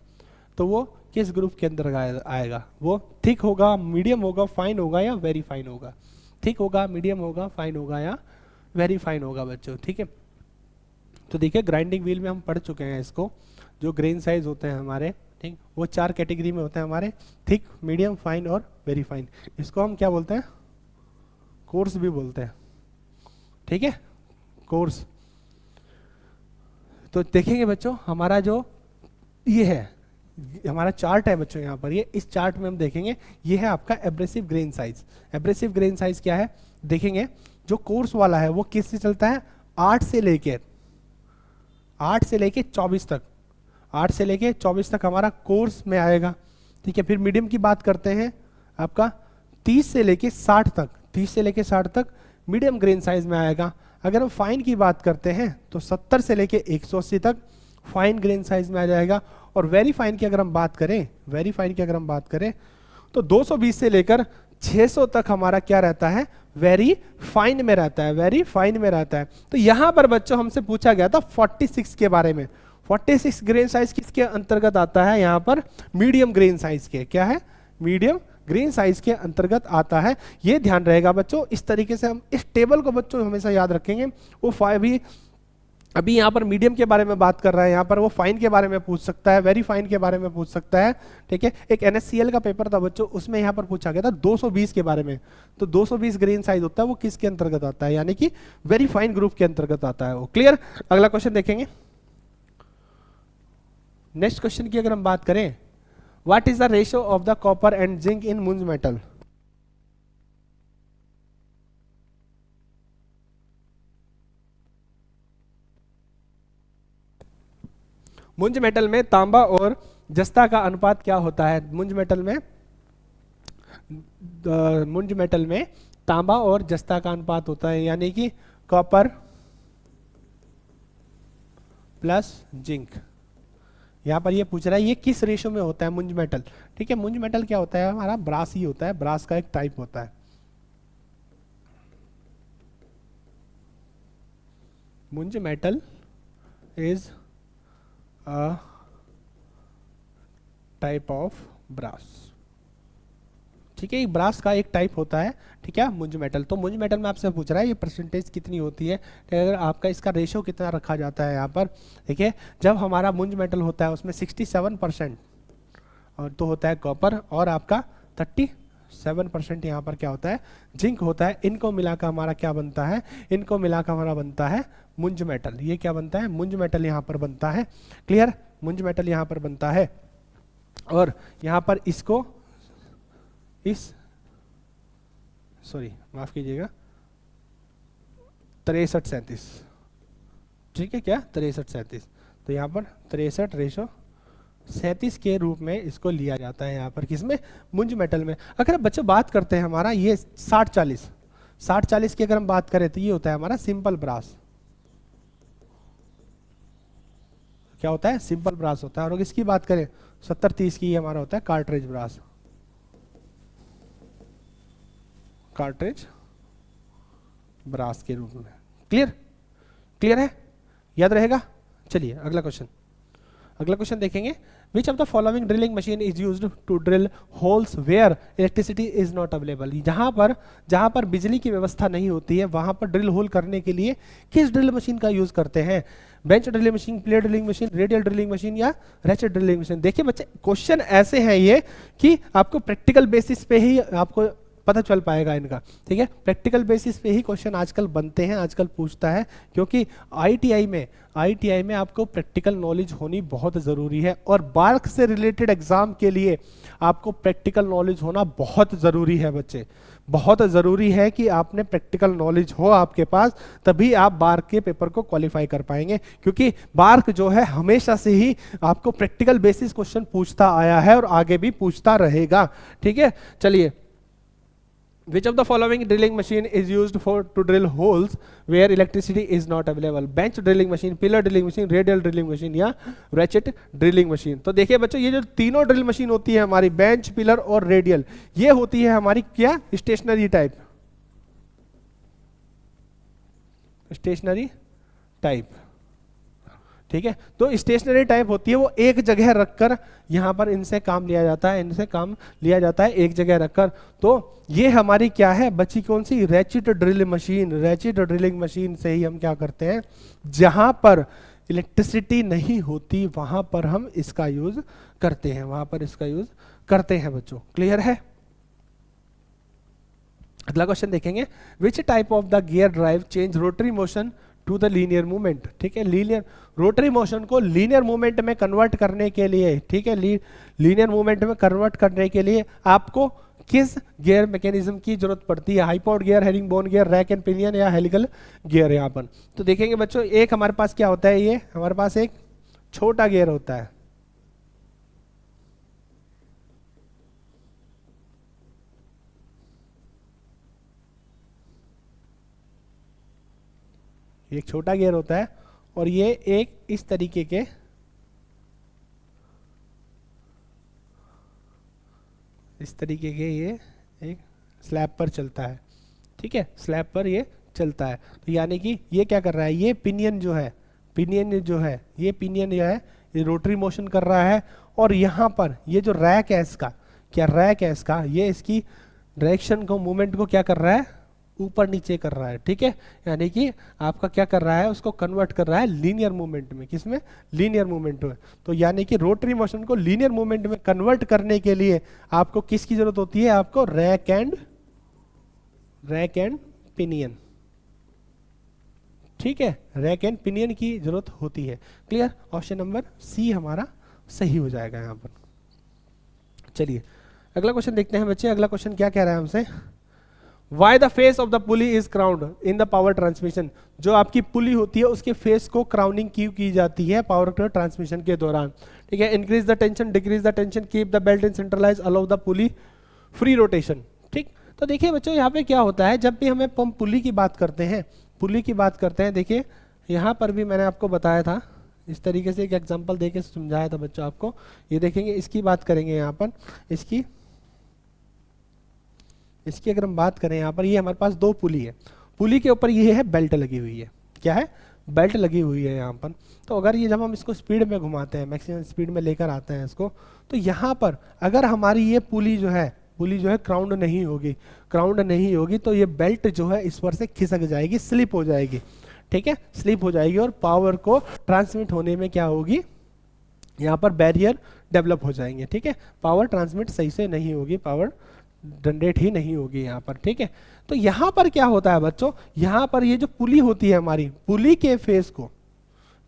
तो वो किस ग्रुप के अंदर आएगा। वो थिक होगा, मीडियम होगा, फाइन होगा या वेरी फाइन होगा। थिक होगा, मीडियम होगा, फाइन होगा या वेरी फाइन होगा बच्चों। ठीक है, तो देखिए ग्राइंडिंग व्हील में हम पढ़ चुके हैं इसको, जो ग्रेन साइज होते हैं हमारे, ठीक, वो 4 कैटेगरी में होते हैं हमारे, थिक, मीडियम, फाइन और वेरी फाइन। इसको हम क्या बोलते हैं, कोर्स भी बोलते हैं। ठीक है, कोर्स। तो देखेंगे बच्चों, हमारा जो ये है, हमारा चार्ट है बच्चों, यहाँ पर ये इस चार्ट में हम देखेंगे, ये है आपका abrasive grain size. Abrasive grain size क्या है देखेंगे। जो कोर्स वाला है वो किस से चलता है, 8 से लेके 24 तक, 8 से लेके 24 तक हमारा कोर्स में आएगा। ठीक है, फिर मीडियम की बात करते हैं, आपका 30 से लेके 60 तक, 30 से लेके 60 तक मीडियम ग्रेन साइज में आएगा। अगर हम फाइन की बात करते हैं तो 70 से लेके 180 तक, फाइन ग्रेन साइज में आ जाएगा। और वेरी फाइन की अगर हम बात करें, वेरी फाइन की अगर हम बात करें तो 220 से लेकर 600 तक हमारा क्या रहता है, वेरी फाइन में रहता है, वेरी फाइन में रहता है। तो यहां पर बच्चों हमसे पूछा गया था 46 के बारे में। 46 ग्रेन साइज किसके अंतर्गत आता है, यहां पर मीडियम ग्रेन साइज के, क्या है, मीडियम ग्रेन साइज के अंतर्गत आता है। ये ध्यान रहेगा बच्चों, इस तरीके से हम इस टेबल को बच्चों हमेशा याद रखेंगे। वो अभी यहाँ पर मीडियम के बारे में बात कर रहा है, यहाँ पर वो फाइन के बारे में पूछ सकता है, वेरी फाइन के बारे में पूछ सकता है, ठीक है। एक NSCL का पेपर था बच्चों, उसमें यहाँ पर पूछा गया था 220 के बारे में। तो 220 ग्रेन साइज होता है वो किसके अंतर्गत आता है, यानी कि वेरी फाइन ग्रुप के अंतर्गत आता है वो। क्लियर। अगला क्वेश्चन देखेंगे। नेक्स्ट क्वेश्चन की अगर हम बात करें, what is the ratio of the copper and zinc in Muntz metal. मुंज मेटल में तांबा और जस्ता का अनुपात क्या होता है। मुंज मेटल में तांबा और जस्ता का अनुपात होता है, यानी कि कॉपर प्लस जिंक। यहां पर ये पूछ रहा है ये किस रेशो में होता है मुंज मेटल, ठीक है। मुंज मेटल क्या होता है, हमारा ब्रास ही होता है, ब्रास का एक टाइप होता है। Muntz metal is a type of brass, ठीक है। ब्रास का एक टाइप होता है, ठीक है, मुंज मेटल। तो मुंज मेटल में आपसे पूछ रहा है ये परसेंटेज कितनी होती है, अगर आपका इसका रेशो कितना रखा जाता है यहाँ पर, ठीक है। जब हमारा मुंज मेटल होता है उसमें 67% और तो होता है कॉपर, और आपका 37% यहाँ पर क्या होता है, जिंक होता है। इनको मिलाकर हमारा क्या बनता है, इनको मिलाकर हमारा बनता है मुंज मेटल। ये क्या बनता है, मुंज मेटल यहाँ पर बनता है। क्लियर, मुंज मेटल यहाँ पर बनता है। और यहाँ पर इसको माफ कीजिएगा, 63-37, ठीक है, क्या 63-37। तो यहाँ पर 63:37 के रूप में इसको लिया जाता है यहाँ पर, किसमें, मुंज मेटल में। अगर बच्चों बात करते हैं हमारा ये 60-40 की अगर हम बात करें तो ये होता है हमारा सिंपल ब्रास। क्या होता है, सिंपल ब्रास होता है। और अगर इसकी बात करें 70-30 की, हमारा होता है कार्ट्रिज ब्रास, कार्ट्रिज ब्रास के रूप में। क्लियर, क्लियर है, याद रहेगा। चलिए अगला क्वेश्चन देखेंगे। Which of the following drilling machine is used to drill holes where electricity is not available. जहां पर बिजली की व्यवस्था नहीं होती है वहां पर ड्रिल होल करने के लिए किस ड्रिल मशीन का यूज करते हैं। Bench drilling machine, plate drilling machine, radial drilling machine या रैचेट ड्रिलिंग मशीन। देखिए बच्चे क्वेश्चन ऐसे हैं ये कि आपको प्रैक्टिकल बेसिस पे ही आपको पता चल पाएगा इनका, ठीक है। प्रैक्टिकल बेसिस पे ही क्वेश्चन आजकल बनते हैं, आजकल पूछता है, क्योंकि आईटीआई में आपको प्रैक्टिकल नॉलेज होनी बहुत ज़रूरी है। और बार्क से रिलेटेड एग्जाम के लिए आपको प्रैक्टिकल नॉलेज होना बहुत ज़रूरी है बच्चे, बहुत ज़रूरी है कि आपने प्रैक्टिकल नॉलेज हो आपके पास, तभी आप बार्क के पेपर को क्वालिफाई कर पाएंगे। क्योंकि बार्क जो है हमेशा से ही आपको प्रैक्टिकल बेसिस क्वेश्चन पूछता आया है और आगे भी पूछता रहेगा, ठीक है। चलिए, Which of the following drilling machine is used to drill holes where electricity is not available? Bench drilling machine, pillar drilling machine, radial drilling machine या ratchet drilling machine। तो देखिए बच्चों ये जो तीनों ड्रिल मशीन होती है हमारी, बेंच, पिलर और रेडियल, ये होती है हमारी क्या, स्टेशनरी टाइप, ठीक है। तो स्टेशनरी टाइप होती है, वो एक जगह रखकर यहां पर इनसे काम लिया जाता है, एक जगह रखकर। तो ये हमारी क्या है बच्ची, कौन सी, ratchet drill machine. Ratchet drilling machine से ही हम क्या करते हैं, जहां पर इलेक्ट्रिसिटी नहीं होती वहां पर हम इसका यूज करते हैं, बच्चों। क्लियर है। अगला क्वेश्चन देखेंगे। Which type of the gear drive change rotary motion to the linear movement, ठीक है। लीनियर रोटरी मोशन को लीनियर मूवमेंट में कन्वर्ट करने के लिए, ठीक है, लीनियर मूवमेंट में कन्वर्ट करने के लिए आपको किस गियर मैकेनिज्म की जरूरत पड़ती है। Hypoid gear, herringbone gear, rack and pinion या हेलिकल गियर। यहाँ पर तो देखेंगे बच्चों, एक हमारे पास क्या होता है, ये हमारे पास एक छोटा गियर होता है, एक छोटा गियर होता है, और ये एक इस तरीके के इस तरीके के ये एक स्लैब पर चलता है, ठीक है, स्लैब पर ये चलता है। तो यानी कि ये क्या कर रहा है, ये पिनियन जो है, पिनियन जो है, ये पिनियन जो है ये रोटरी मोशन कर रहा है, और यहाँ पर ये जो रैक है इसका, क्या रैक है इसका, ये इसकी डायरेक्शन को, मूवमेंट को क्या कर रहा है, ऊपर नीचे कर रहा है, ठीक है। यानी कि आपका क्या कर रहा है, उसको कन्वर्ट कर रहा है लीनियर मूवमेंट में, किसमें, लीनियर मूवमेंट में। तो यानी कि रोटरी मोशन को लीनियर मूवमेंट में कन्वर्ट करने के लिए आपको किसकी जरूरत होती है, आपको रैक एंड पिनियन, ठीक है, रैक एंड पिनियन की जरूरत होती है। क्लियर, ऑप्शन नंबर सी हमारा सही हो जाएगा यहाँ पर। चलिए अगला क्वेश्चन देखते हैं बच्चे। अगला क्वेश्चन क्या कह रहा है हमसे, why the face of the pulley is crowned in the power transmission. जो आपकी पुली होती है उसके फेस को क्राउनिंग क्यों की जाती है पावर ट्रांसमिशन के दौरान, ठीक है। Increase the tension, decrease the tension, keep the belt in centralise, allow the pulley free rotation, ठीक। तो देखिए बच्चों यहाँ पे क्या होता है, जब भी हमें पंप पुली की बात करते हैं, पुली की बात करते हैं, देखिए यहाँ पर भी मैंने आपको बताया था, इस तरीके से एक एग्जांपल देके समझाया था बच्चों आपको। ये देखेंगे, इसकी बात करेंगे यहाँ पर, इसकी अगर हम बात करें यहाँ पर, ये हमारे पास दो पुली है, पुली के ऊपर ये है बेल्ट लगी हुई है, क्या है, बेल्ट लगी हुई है यहाँ पर। तो अगर ये जब हम इसको स्पीड में घुमाते हैं, मैक्सिमम स्पीड में लेकर आते हैं इसको, तो यहाँ पर अगर हमारी ये पुली जो है क्राउंड नहीं होगी, तो ये बेल्ट जो है इस पर से खिसक जाएगी, स्लिप हो जाएगी, ठीक है, स्लिप हो जाएगी, और पावर को ट्रांसमिट होने में क्या होगी, यहाँ पर बैरियर डेवलप हो जाएंगे, ठीक है, पावर ट्रांसमिट सही से नहीं होगी, पावर जनरेट ही नहीं होगी यहाँ पर, ठीक है। तो यहाँ पर क्या होता है बच्चों, यहाँ पर ये जो पुली होती है हमारी, पुली के फेस को,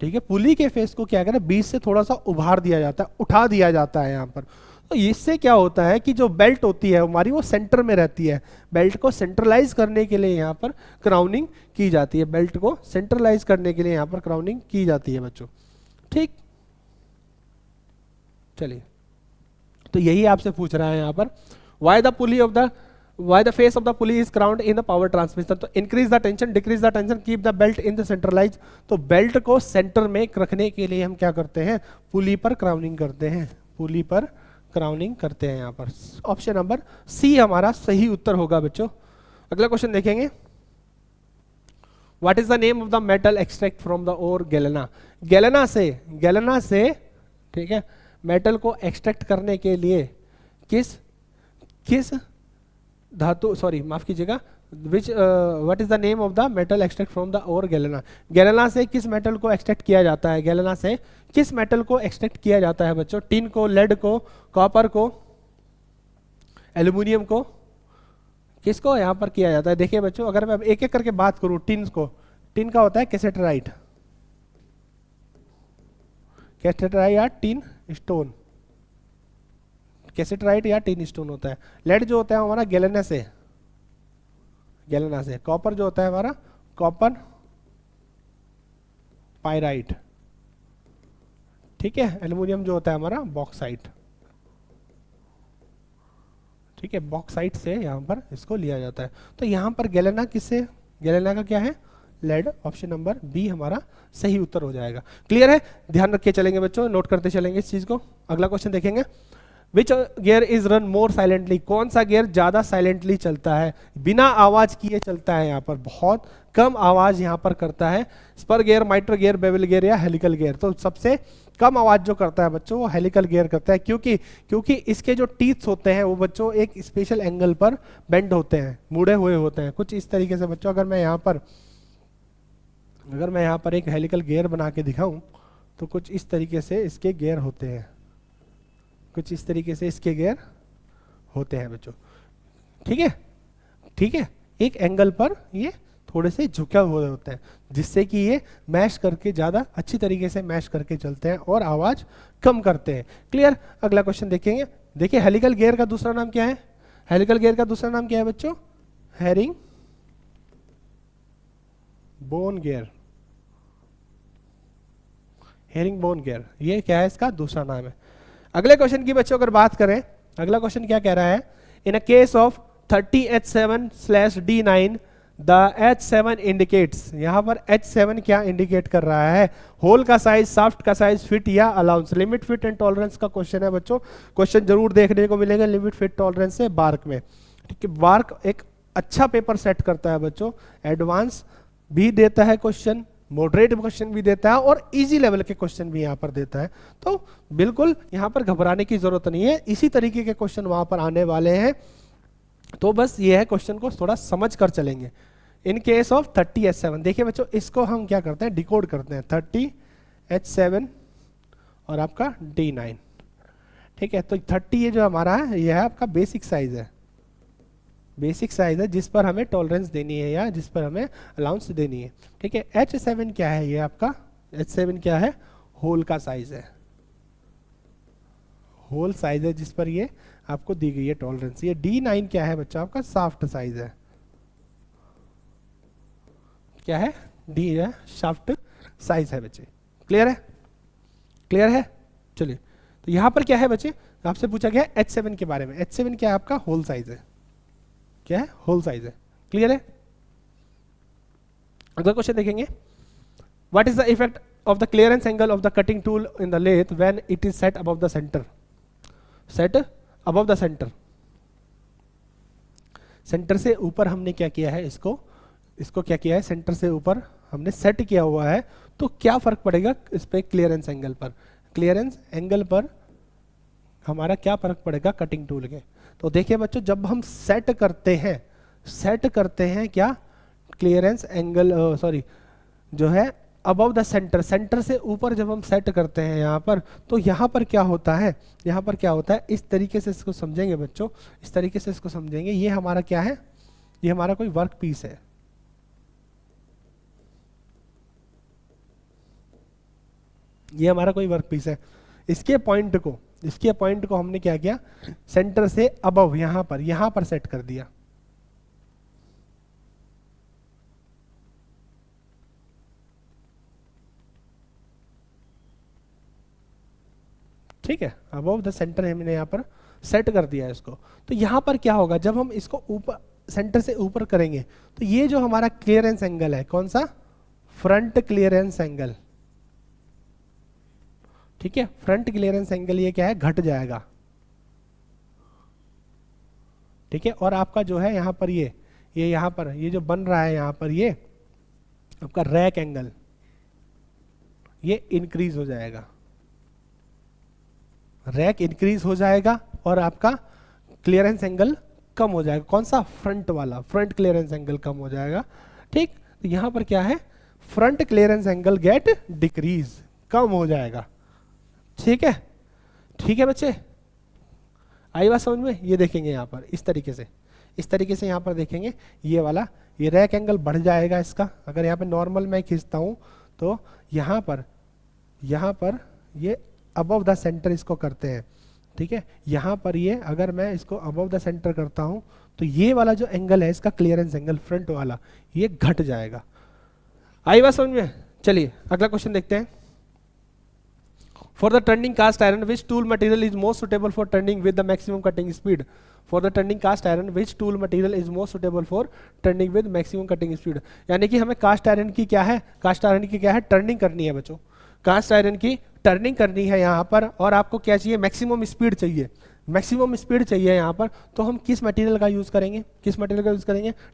ठीक है, पुली के फेस को क्या करें, बीच से थोड़ा सा उभार दिया जाता है, उठा दिया जाता है यहाँ पर। तो इससे क्या होता है कि जो बेल्ट होती है हमारी वो सेंटर में रहती है, बेल्ट को सेंट्रलाइज करने के लिए यहाँ पर क्राउनिंग की जाती है, बेल्ट को सेंट्रलाइज करने के लिए यहाँ पर क्राउनिंग की जाती है बच्चों, ठीक। चलिए, तो यही आपसे पूछ रहा है यहाँ पर, why the face of the pulley is crowned in the power transmission। तो increase the tension, decrease the tension, keep the belt in the centralized। तो बेल्ट को सेंटर में रखने के लिए हम क्या करते हैं, पुली पर क्राउनिंग करते हैं, पुली पर क्राउनिंग करते हैं यहाँ पर। ऑप्शन नंबर सी हमारा सही उत्तर होगा बच्चों। अगला क्वेश्चन देखेंगे, what is the name of the metal extract from the ore galena. Galena से ठीक है, मेटल को एक्सट्रैक्ट करने के लिए किस धातु, सॉरी माफ कीजिएगा, what is the name of the metal extract from the ore galena. Galena से किस मेटल को एक्सट्रैक्ट किया जाता है, गैलेना से किस मेटल को एक्सट्रैक्ट किया जाता है बच्चों, टिन को, लेड को, कॉपर को, एल्यूमिनियम को, किसको यहाँ पर किया जाता है। देखिए बच्चों, अगर मैं एक एक करके बात करूं, टिन को, टिन का होता है कैसेटराइट, या टिन स्टोन, कैसेटराइट या टिन स्टोन होता है। लेड जो होता है हमारा गैलेना से, कॉपर जो होता है हमारा कॉपर पाइराइट, ठीक है। एल्यूमिनियम जो होता है हमारा बॉक्साइट, ठीक है, बॉक्साइट से यहां पर इसको लिया जाता है। तो यहां पर गैलेना किससे, गैलेना का क्या है, लेड। ऑप्शन नंबर बी हमारा सही उत्तर हो जाएगा। क्लियर है, ध्यान रख के चलेंगे बच्चों, नोट करते चलेंगे इस चीज को। अगला क्वेश्चन देखेंगे, which gear is run more silently. कौन सा गियर ज्यादा साइलेंटली चलता है, बिना आवाज किए चलता है, यहाँ पर बहुत कम आवाज यहाँ पर करता है। Spur gear, माइटर gear, bevel gear या हेलिकल गियर। तो सबसे कम आवाज जो करता है बच्चों वो हेलिकल गियर करता है, क्योंकि इसके जो टीथ्स होते हैं वो बच्चों एक स्पेशल एंगल पर बेंड होते हैं, मुड़े हुए होते हैं कुछ इस तरीके से बच्चों। अगर मैं यहाँ पर एक हेलिकल गियर बना के दिखाऊं तो कुछ इस तरीके से इसके गियर होते हैं, कुछ इस तरीके से इसके गियर होते हैं बच्चों, ठीक है। एक एंगल पर ये थोड़े से झुके हुए होते हैं, जिससे कि ये मैश करके ज्यादा अच्छी तरीके से मैश करके चलते हैं और आवाज कम करते हैं। क्लियर। अगला क्वेश्चन देखेंगे, देखिए हेलिकल गियर का दूसरा नाम क्या है, हेलिकल गियर का दूसरा नाम क्या है बच्चों, herring bone gear, herring bone gear, ये क्या है, इसका दूसरा नाम है। अगले क्वेश्चन की बच्चों अगर बात करें, अगला क्वेश्चन क्या कह रहा है, in a case of 30H7/D9 the H7 indicates, यहाँ पर H7 क्या इंडिकेट कर रहा है? होल का साइज, शाफ्ट का साइज, फिट या allowance. Limit fit and tolerance का क्वेश्चन है बच्चों, क्वेश्चन जरूर देखने को मिलेगा लिमिट फिट टॉलरेंस से बार्क में। ठीक है, बार्क एक अच्छा पेपर सेट करता है बच्चों, एडवांस भी देता है क्वेश्चन, मॉडरेट क्वेश्चन भी देता है और इजी लेवल के क्वेश्चन भी यहाँ पर देता है। तो बिल्कुल यहाँ पर घबराने की जरूरत नहीं है, इसी तरीके के क्वेश्चन वहां पर आने वाले हैं। तो बस ये है, क्वेश्चन को थोड़ा समझ कर चलेंगे। इन केस ऑफ 30H7, देखिए बच्चों इसको हम क्या करते हैं, डिकोड करते हैं, 30H7 और आपका D9। ठीक है, तो 30 ये जो हमारा है ये है आपका बेसिक साइज है, बेसिक साइज है जिस पर हमें टॉलरेंस देनी है या जिस पर हमें अलाउंस देनी है। ठीक है, H7 क्या है, ये आपका H7 क्या है, होल का साइज है, होल साइज है जिस पर ये आपको दी गई है टॉलरेंस। ये D9 क्या है बच्चा, आपका शाफ्ट साइज है, क्या है, डी है शाफ्ट साइज है बच्चे। क्लियर है, क्लियर है। चलिए, तो यहां पर क्या है बच्चे, आपसे पूछा गया H7 के बारे में। H7 क्या है आपका, होल साइज है, क्या है, होल साइज है। क्लियर है। अगला क्वेश्चन देखेंगे, what is the effect of the clearance angle of the cutting tool in the lathe when it is set above the centre. Set above the centre, centre से ऊपर हमने क्या किया है, इसको क्या किया है, सेंटर से ऊपर हमने सेट किया हुआ है, तो क्या फर्क पड़ेगा इस पे क्लियरेंस एंगल पर। क्लियरेंस एंगल पर हमारा क्या फर्क पड़ेगा कटिंग टूल के। तो देखिए बच्चों, जब हम सेट करते हैं क्या, क्लियरेंस एंगल सॉरी जो है अबव द सेंटर, सेंटर से ऊपर जब हम सेट करते हैं यहाँ पर, तो यहाँ पर क्या होता है, यहाँ पर क्या होता है, इस तरीके से इसको समझेंगे बच्चों, इस तरीके से इसको समझेंगे। ये हमारा क्या है, ये हमारा कोई वर्क पीस है, ये हमारा कोई वर्क पीस है। इसके पॉइंट को हमने क्या किया, सेंटर से अबव यहां पर सेट कर दिया। ठीक है, अबव द सेंटर हमने यहां पर सेट कर दिया इसको। तो यहां पर क्या होगा, जब हम इसको ऊपर सेंटर से ऊपर करेंगे, तो ये जो हमारा क्लियरेंस एंगल है, कौन सा, फ्रंट क्लियरेंस एंगल। ठीक है, फ्रंट क्लियरेंस एंगल ये क्या है, घट जाएगा। ठीक है, और आपका जो है यहाँ पर ये यहाँ पर ये जो बन रहा है यहाँ पर ये आपका रैक एंगल, ये इंक्रीज हो जाएगा, रैक इंक्रीज हो जाएगा और आपका क्लियरेंस एंगल कम हो जाएगा। कौन सा, फ्रंट वाला, फ्रंट क्लियरेंस एंगल कम हो जाएगा। ठीक, तो यहां पर क्या है, front clearance angle get decrease, कम हो जाएगा। ठीक है, ठीक है बच्चे, आई बात समझ में। ये देखेंगे यहाँ पर इस तरीके से यहाँ पर देखेंगे, ये वाला ये रैक एंगल बढ़ जाएगा इसका। अगर यहाँ पे नॉर्मल मैं खींचता हूँ तो यहाँ पर ये अबव द सेंटर इसको करते हैं। ठीक है, यहाँ पर ये अगर मैं इसको अबव द सेंटर करता हूँ तो ये वाला जो एंगल है इसका क्लियरेंस एंगल फ्रंट वाला ये घट जाएगा। आई बात समझ में। चलिए अगला क्वेश्चन देखते हैं। For the turning cast iron, which tool material is most suitable for turning with the maximum cutting speed? For the turning cast iron, which tool material is most suitable for turning with maximum cutting speed? यानी कि हमें cast iron की क्या है, turning करनी है बच्चों। Cast iron की टर्निंग करनी है यहाँ पर, और आपको क्या चाहिए, मैक्सिमम स्पीड चाहिए, मैक्सिमम स्पीड चाहिए यहाँ पर। तो हम किस मटेरियल का यूज करेंगे,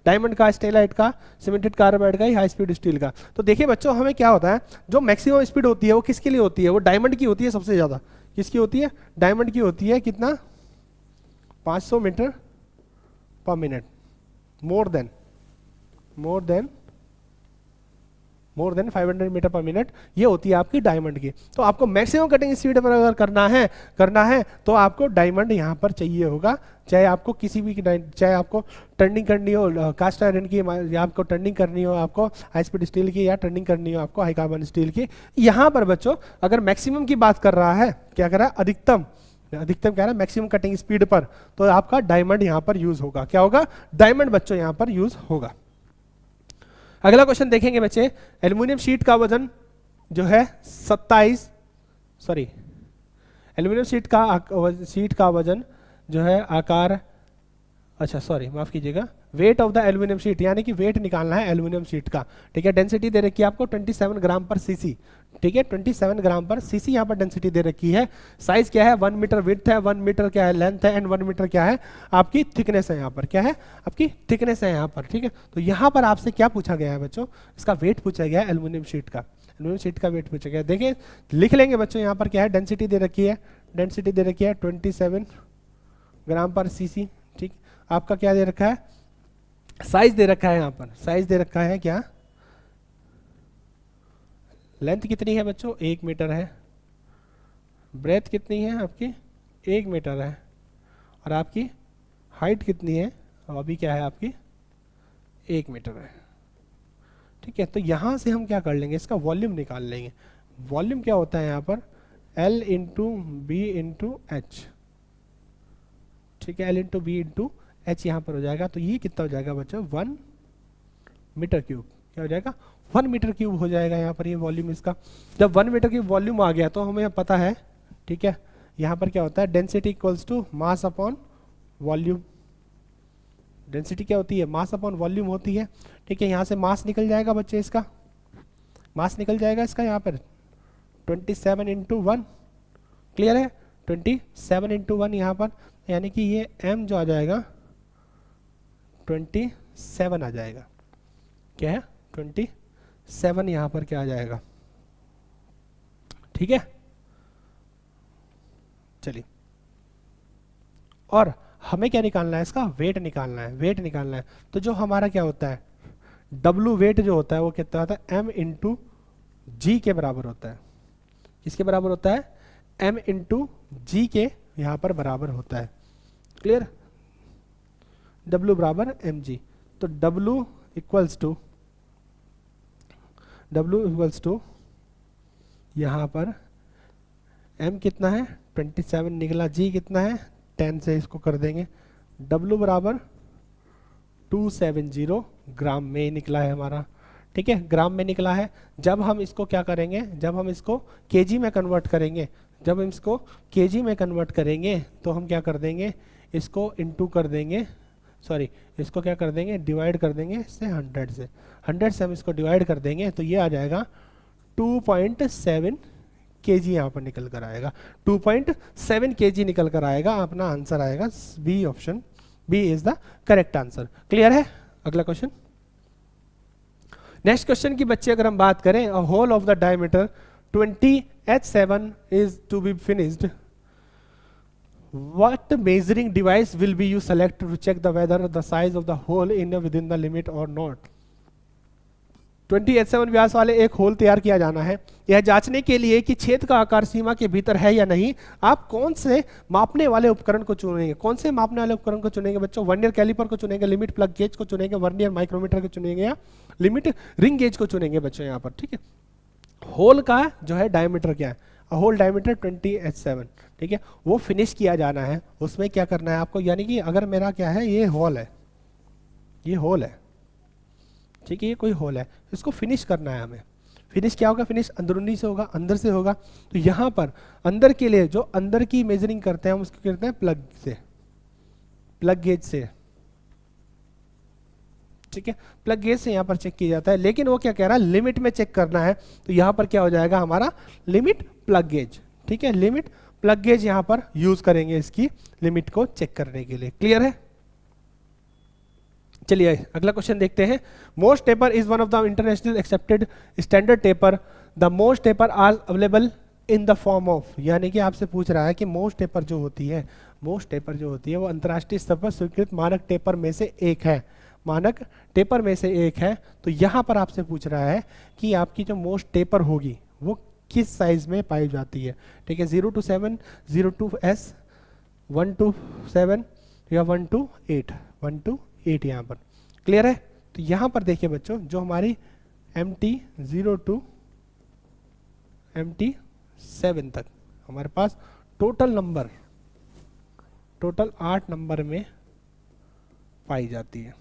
डायमंड का, स्टेलाइट का, सीमेंटेड कार्बाइड का, हाई स्पीड स्टील का। तो देखिए बच्चों, हमें क्या होता है, जो मैक्सिमम स्पीड होती है वो किसके लिए होती है, वो डायमंड की होती है सबसे ज्यादा। किसकी होती है, डायमंड की होती है। कितना, 500 metre per minute, more than 500 metre per minute, ये होती है आपकी डायमंड की। तो आपको मैक्सिमम कटिंग स्पीड पर अगर करना है तो आपको डायमंड यहाँ पर चाहिए होगा। चाहे आपको चाहे आपको टर्निंग करनी हो कास्ट आयरन की, या आपको टर्निंग करनी हो आपको हाई स्पीड स्टील की, या टर्निंग करनी हो आपको हाई कार्बन स्टील की। यहाँ पर बच्चों अगर मैक्सिमम की बात कर रहा है, क्या कर रहा है, अधिकतम कह रहा है मैक्सिमम कटिंग स्पीड पर, तो आपका डायमंड यहाँ पर यूज होगा। क्या होगा, डायमंड बच्चों यहाँ पर यूज होगा। अगला क्वेश्चन देखेंगे बच्चे, एल्यूमिनियम शीट का वजन जो है एल्यूमिनियम शीट का वजन जो है आकार अच्छा सॉरी माफ कीजिएगा, weight of the aluminium sheet, यानी कि वेट निकालना है एल्यूमिनियम शीट का। ठीक है, डेंसिटी दे रखी है आपको 27 ग्राम पर सीसी। ठीक है, 27 ग्राम पर सीसी यहाँ पर डेंसिटी दे रखी है। साइज क्या है, 1 मीटर विड्थ है, 1 मीटर क्या है लेंथ है, एंड 1 मीटर क्या है आपकी थिकनेस है। यहाँ पर क्या है आपकी थिकनेस है यहाँ पर। ठीक है, तो यहाँ पर आपसे क्या पूछा गया है बच्चों, इसका वेट पूछा गया है एल्यूमिनियम शीट का। एल्यूमिनियम शीट का वेट पूछा गया। देखिए लिख लेंगे बच्चों, यहाँ पर क्या है डेंसिटी दे रखी है, डेंसिटी दे रखी है 27 ग्राम पर सीसी। ठीक, आपका क्या दे रखा है, साइज दे रखा है, यहाँ पर साइज दे रखा है क्या, लेंथ कितनी है बच्चों 1 मीटर है, ब्रेथ कितनी है आपकी 1 मीटर है, और आपकी हाइट कितनी है, अभी क्या है आपकी 1 मीटर है। ठीक है, तो यहाँ से हम क्या कर लेंगे, इसका वॉल्यूम निकाल लेंगे। वॉल्यूम क्या होता है यहाँ पर, L into B into H. ठीक है, L into B into H यहाँ पर हो जाएगा। तो ये कितना हो जाएगा बच्चों 1 मीटर क्यूब। क्या हो जाएगा 1 मीटर क्यूब हो जाएगा यहाँ पर ये वॉल्यूम इसका। जब 1 मीटर क्यूब वॉल्यूम आ गया तो हमें पता है, ठीक है, यहाँ पर क्या होता है density equals to mass upon volume. Density क्या होती है, मास अपॉन वॉल्यूम होती है। ठीक है, यहाँ से मास निकल जाएगा बच्चे, इसका मास निकल जाएगा इसका यहाँ पर 27 इंटू 1। क्लियर है, 27 इंटू 1 यहाँ पर, यानी कि ये m जो आ जाएगा 27 आ जाएगा। क्या है 27 यहाँ पर क्या आ जाएगा। ठीक है, चलिए, और हमें क्या निकालना है, इसका वेट निकालना है, वेट निकालना है। तो जो हमारा क्या होता है W वेट जो होता है वो कितना होता है, m इंटू जी के बराबर होता है। किसके बराबर होता है, m इंटू जी के यहाँ पर बराबर होता है। क्लियर, W बराबर mg। तो W इक्वल्स टू यहाँ पर m कितना है 27 निकला, g कितना है 10 से इसको कर देंगे, W बराबर 270 ग्राम में निकला है हमारा। ठीक है, ग्राम में निकला है। जब हम इसको क्या करेंगे, जब हम इसको केजी में कन्वर्ट करेंगे, जब हम इसको केजी में कन्वर्ट करेंगे तो हम क्या कर देंगे, इसको इनटू कर देंगे, सॉरी इसको क्या कर देंगे डिवाइड कर देंगे इससे 100 से, 100 से हम इसको डिवाइड कर देंगे तो ये आ जाएगा 2.7 केजी यहाँ पर निकल कर आएगा, 2.7 केजी निकल कर आएगा। अपना आंसर आएगा B, option B is the correct answer. Clear है, अगला क्वेश्चन। नेक्स्ट क्वेश्चन की बच्चे अगर हम बात करें, a hole of the diameter 20h7 is to be finished, what measuring device will be you select to check the whether the size of the hole in within the limit or not। 20h7 व्यास वाले एक whole तैयार किया जाना है, यह जांचने के लिए कि छेद का आकार सीमा के भीतर है या नहीं। आप कौन से मापने वाले उपकरण को चुनेंगे, कौन से मापने वाले उपकरण को चुनेंगे बच्चों, वर्नियर कैलिपर को चुनेंगे, लिमिट प्लग गेज को चुनेंगे, वर्नियर माइक्रोमीटर को चुनेंगे, या लिमिट रिंग गेज को चुनेंगे बच्चों यहाँ पर। ठीक है, होल का जो है डायमीटर क्या है, होल डायमीटर 20h7। ठीक है, वो फिनिश किया जाना है, उसमें क्या करना है आपको, यानी कि अगर मेरा क्या है ये होल है, ये होल है, ठीक है, ये कोई होल है, इसको फिनिश करना है हमें। फिनिश क्या होगा, फिनिश अंदरूनी से होगा, अंदर से होगा। तो यहाँ पर अंदर के लिए जो अंदर की मेजरिंग करते हैं हम उसको करते हैं प्लग से, प्लग गेज से। ठीक है, प्लग गेज से यहाँ पर चेक किया जाता है, लेकिन वो क्या कह रहा है लिमिट में चेक करना है। तो यहाँ पर क्या हो जाएगा हमारा लिमिट प्लग गेज। ठीक है, लिमिट प्लग गेज यहाँ पर यूज करेंगे इसकी लिमिट को चेक करने के लिए। क्लियर है, चलिए अगला क्वेश्चन देखते हैं। Most taper is one of the international accepted standard taper, the most taper are available in the form of, यानी कि आपसे पूछ रहा है कि मोस्ट टेपर जो होती है, मोस्ट टेपर जो होती है वो अंतर्राष्ट्रीय स्तर पर स्वीकृत मानक टेपर में से एक है, मानक टेपर में से एक है। तो यहाँ पर आपसे पूछ रहा है कि आपकी जो मोस्ट टेपर होगी वो किस साइज में पाई जाती है। ठीक है, 0 to 7, 0 to S, 1 to 7 या 1 to 8, 1 to 8 यहाँ पर। क्लियर है, तो यहाँ पर देखिए बच्चों जो हमारी MT 0 to MT 7 तक हमारे पास टोटल नंबर, टोटल 8 नंबर में पाई जाती है।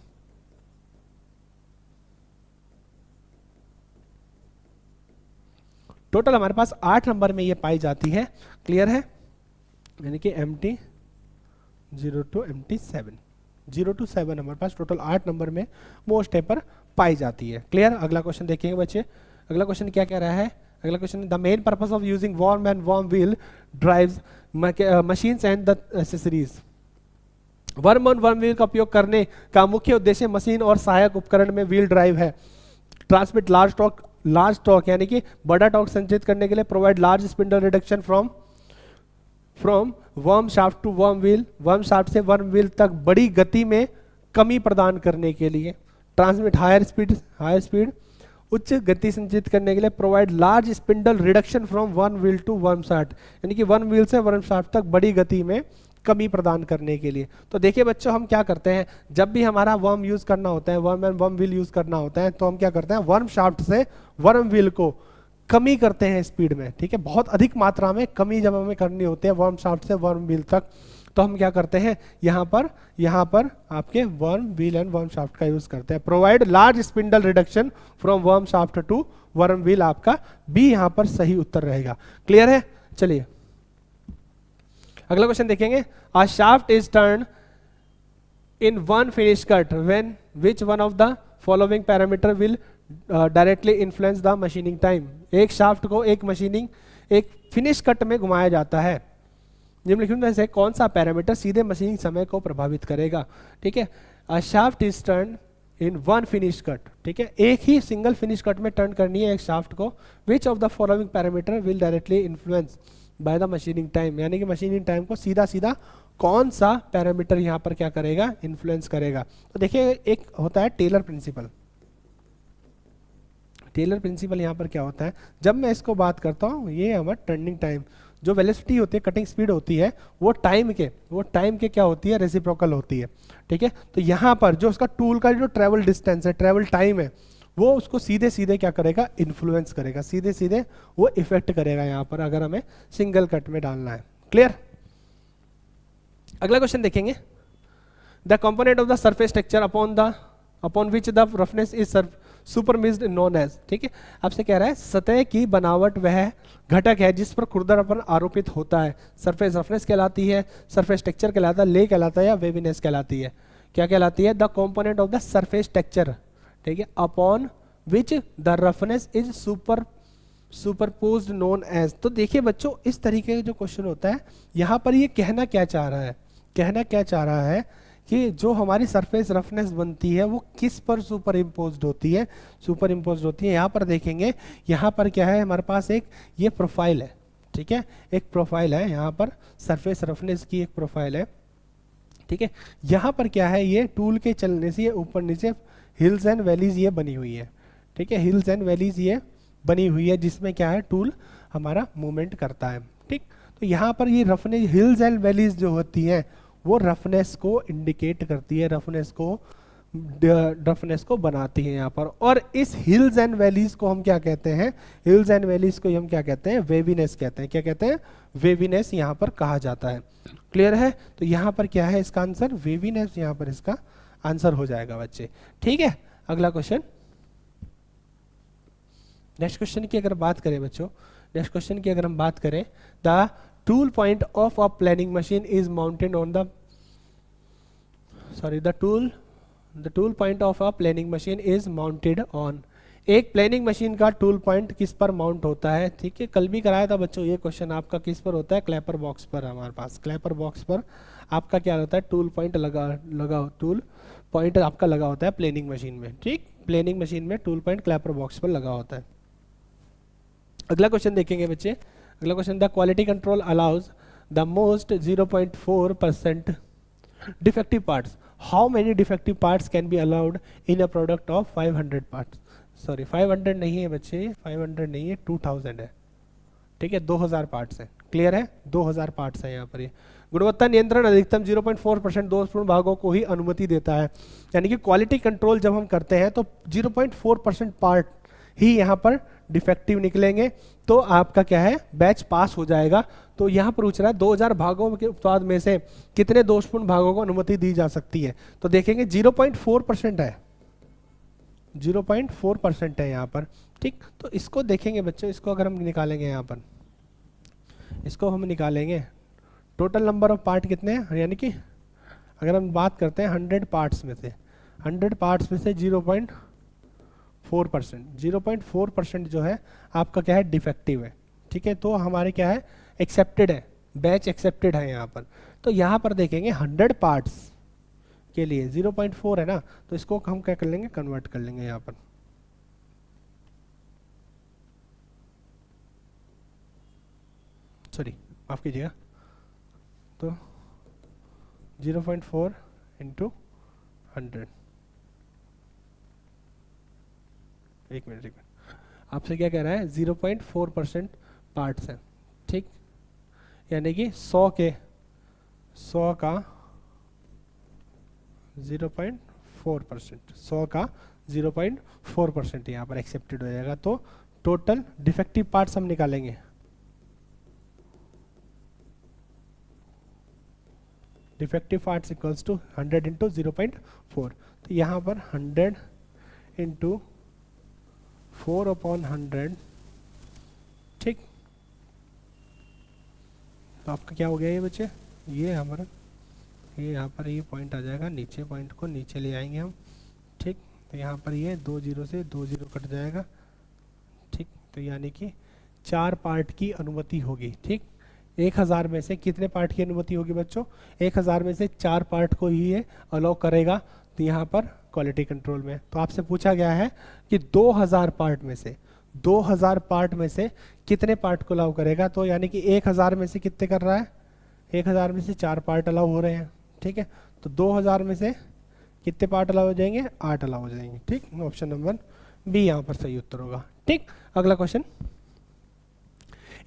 टोटल हमारे पास 8 नंबर में ये पाई जाती है। क्लियर है, यानी कि MT 0 to MT 7 0 to 7 हमारे पास टोटल 8 नंबर में मोस्ट टेपर पाई जाती है। क्लियर। अगला क्वेश्चन देखेंगे बच्चे। अगला क्वेश्चन क्या कह रहा है? अगला question, the main purpose of using worm and worm wheel drives machines and the accessories. Worm और वर्म व्हील का उपयोग करने का मुख्य उद्देश्य मशीन और सहायक उपकरण में व्हील ड्राइव है। ट्रांसमिट लार्ज टॉर्क यानी कि बड़ा टॉर्क संचित करने के लिए। Provide large spindle reduction from worm shaft to worm wheel, worm shaft से वर्म व्हील तक बड़ी गति में कमी प्रदान करने के लिए। ट्रांसमिट हायर स्पीड उच्च गति संचित करने के लिए। Provide large spindle reduction from worm wheel to worm shaft यानी कि वर्म व्हील से वर्म शाफ्ट तक बड़ी गति में कमी प्रदान करने के लिए। तो देखिए बच्चों, हम क्या करते हैं, जब भी हमारा वर्म यूज करना होता है, worm and worm wheel use करना होता है, तो हम क्या करते हैं, वर्म शाफ्ट से वर्म व्हील को कमी करते हैं स्पीड में। ठीक है, बहुत अधिक मात्रा में कमी जब हमें करनी होती है वर्म शाफ्ट से वर्म व्हील तक, तो हम क्या करते हैं, यहाँ पर आपके worm wheel and worm shaft का यूज करते हैं। Provide large spindle reduction from worm shaft to worm wheel, आपका बी यहाँ पर सही उत्तर रहेगा। क्लियर है। चलिए अगला क्वेश्चन देखेंगे। अ shaft is turn in one finish cut when which one of the following parameter will directly influence the machining time. एक शाफ्ट को एक फिनिश कट में घुमाया जाता है, निम्नलिखित में से कौन सा पैरामीटर सीधे मशीनिंग समय को प्रभावित करेगा। ठीक है, अ shaft is turn in one finish cut. ठीक है, एक ही सिंगल फिनिश कट में टर्न करनी है एक शाफ्ट को। विच of the following parameter will directly influence by the machining time, यानी कि मशीनिंग टाइम को सीधा सीधा कौन सा पैरामीटर यहाँ पर क्या करेगा, इन्फ्लुएंस करेगा। तो देखिए, एक होता है टेलर प्रिंसिपल। टेलर प्रिंसिपल यहाँ पर क्या होता है, जब मैं इसको बात करता हूँ, ये हमारा टर्निंग टाइम, जो वेलोसिटी होती है, कटिंग स्पीड होती है, वो टाइम के क्या होती है, रेसिप्रोकल होती है। ठीक है, तो यहाँ पर जो उसका टूल का जो ट्रेवल डिस्टेंस है, ट्रेवल टाइम है, वो उसको सीधे सीधे क्या करेगा, इन्फ्लुएंस करेगा, सीधे सीधे वो इफेक्ट करेगा यहाँ पर, अगर हमें सिंगल कट में डालना है। क्लियर। अगला क्वेश्चन देखेंगे। The component of the surface texture upon which the roughness is superimposed known as. ठीक है, आपसे कह रहा है सतह की बनावट वह घटक है जिस पर खुरदरापन आरोपित होता है। सरफेस रफनेस कहलाती है, सरफेस टेक्सचर कहलाता है, ले कहलाता है, या वेवीनेस कहलाती है। क्या कहलाती है? The component of the surface texture, ठीक है, upon which the roughness is superposed known as. तो देखिए बच्चों, इस तरीके का जो क्वेश्चन होता है, यहाँ पर ये कहना क्या चाह रहा है कि जो हमारी सरफेस रफनेस बनती है वो किस पर सुपर इम्पोज्ड होती है, यहाँ पर देखेंगे, यहाँ पर क्या है, हमारे पास एक ये प्रोफाइल है। ठीक है, एक प्रोफाइल है, यहाँ पर सरफेस रफनेस की एक प्रोफाइल है। ठीक है, यहाँ पर क्या है, ये टूल के चलने से ये ऊपर नीचे हिल्स एंड वैलीज ये बनी हुई है। ठीक है, हिल्स एंड वैलीज ये बनी हुई है, जिसमें क्या है, टूल हमारा मूवमेंट करता है। ठीक, तो यहाँ पर ये रफनेस, हिल्स एंड वैलीज जो होती हैं, वो रफनेस को इंडिकेट करती है, रफनेस को बनाती है यहाँ पर। और इस हिल्स एंड वैलीज को हम क्या कहते हैं, हिल्स एंड वैलीज को हम क्या कहते हैं, वेवीनेस कहते हैं। क्या कहते हैं? वेवीनेस यहाँ पर कहा जाता है। क्लियर है। तो यहाँ पर क्या है इसका आंसर, वेवीनेस यहाँ पर इसका आंसर हो जाएगा बच्चे। ठीक है, अगला क्वेश्चन। नेक्स्ट क्वेश्चन की अगर बात करें बच्चों, नेक्स्ट क्वेश्चन की अगर हम बात करें, the tool point of a planning machine is mounted on the tool point of a planning machine is mounted on. एक प्लानिंग मशीन का टूल पॉइंट किस पर माउंट होता है। ठीक है, कल भी कराया था बच्चों ये क्वेश्चन आपका, किस पर होता है, क्लैपर बॉक्स पर। हमारे पास क्लैपर बॉक्स पर आपका क्या होता है, टूल पॉइंट टूल पॉइंट आपका लगा होता है प्लानिंग मशीन में। ठीक, प्लानिंग मशीन में टूल पॉइंट क्लैपर बॉक्स पर लगा होता है। अगला क्वेश्चन देखेंगे बच्चे। अगला question, the quality control allows the most 0.4% defective parts. How many defective parts can be allowed in a product of 500 parts. Sorry, 500 नहीं है बच्चे, 500 नहीं है, 2000 है। ठीक है, 2000 पार्ट्स है। क्लियर है, 2000 पार्ट्स है यहाँ पर। ये गुणवत्ता नियंत्रण अधिकतम 0.4% दोषपूर्ण भागों को ही अनुमति देता है। यानी कि क्वालिटी कंट्रोल जब हम करते हैं तो 0.4% पार्ट ही यहाँ पर डिफेक्टिव निकलेंगे, तो आपका क्या है, बैच पास हो जाएगा। तो यहाँ पर पूछ रहा है 2000 भागों के उत्पाद में से कितने दोषपूर्ण भागों को अनुमति दी जा सकती है। तो देखेंगे 0.4% है, 0.4% है यहाँ पर। ठीक, तो इसको देखेंगे बच्चों, इसको अगर हम निकालेंगे, यहाँ पर इसको हम निकालेंगे, टोटल नंबर ऑफ पार्ट कितने हैं, यानी कि अगर हम बात करते हैं 100 पार्ट्स में से, 100 पार्ट्स में से 0.4%, 0.4% जो है आपका क्या है, डिफेक्टिव है। ठीक है, तो हमारे क्या है, एक्सेप्टेड है, बैच एक्सेप्टेड है यहाँ पर। तो यहाँ पर देखेंगे 100 पार्ट्स के लिए 0.4 है ना, तो इसको हम क्या कर लेंगे, कन्वर्ट कर लेंगे यहाँ पर। सॉरी, माफ कीजिएगा, तो 0.4 इंटू 100, एक मिनट आपसे क्या कह रहा है, 0.4% पार्ट्स हैं। ठीक, यानी कि 100 का 0.4%, 100 का 0.4% यहाँ पर एक्सेप्टेड हो जाएगा। तो टोटल डिफेक्टिव पार्ट्स हम निकालेंगे, defective parts equals to 100 into 0.4। तो यहाँ पर 100 इंटू 4/100, ठीक। तो आपका क्या हो गया ये बच्चे, ये हमारा ये यहाँ पर ये पॉइंट आ जाएगा, नीचे पॉइंट को नीचे ले आएंगे हम। ठीक, तो यहाँ पर ये 2 0 से 2 0 कट जाएगा। ठीक, तो यानी कि 4 पार्ट की अनुमति होगी। ठीक, 1000 में से कितने पार्ट की अनुमति होगी बच्चों, 1000 में से 4 पार्ट को ही ये अलाउ करेगा। तो यहाँ पर क्वालिटी कंट्रोल में तो आपसे पूछा गया है कि 2000 पार्ट में से, 2000 पार्ट में से कितने पार्ट को अलाउ करेगा। तो यानी कि 1000 में से कितने कर रहा है, 1000 में से 4 पार्ट अलाउ हो रहे हैं। ठीक है, तो 2000 में से कितने पार्ट अलाउ हो जाएंगे, 8 अलाउ हो जाएंगे। ठीक, ऑप्शन नंबर बी यहाँ पर सही उत्तर होगा। ठीक, अगला question,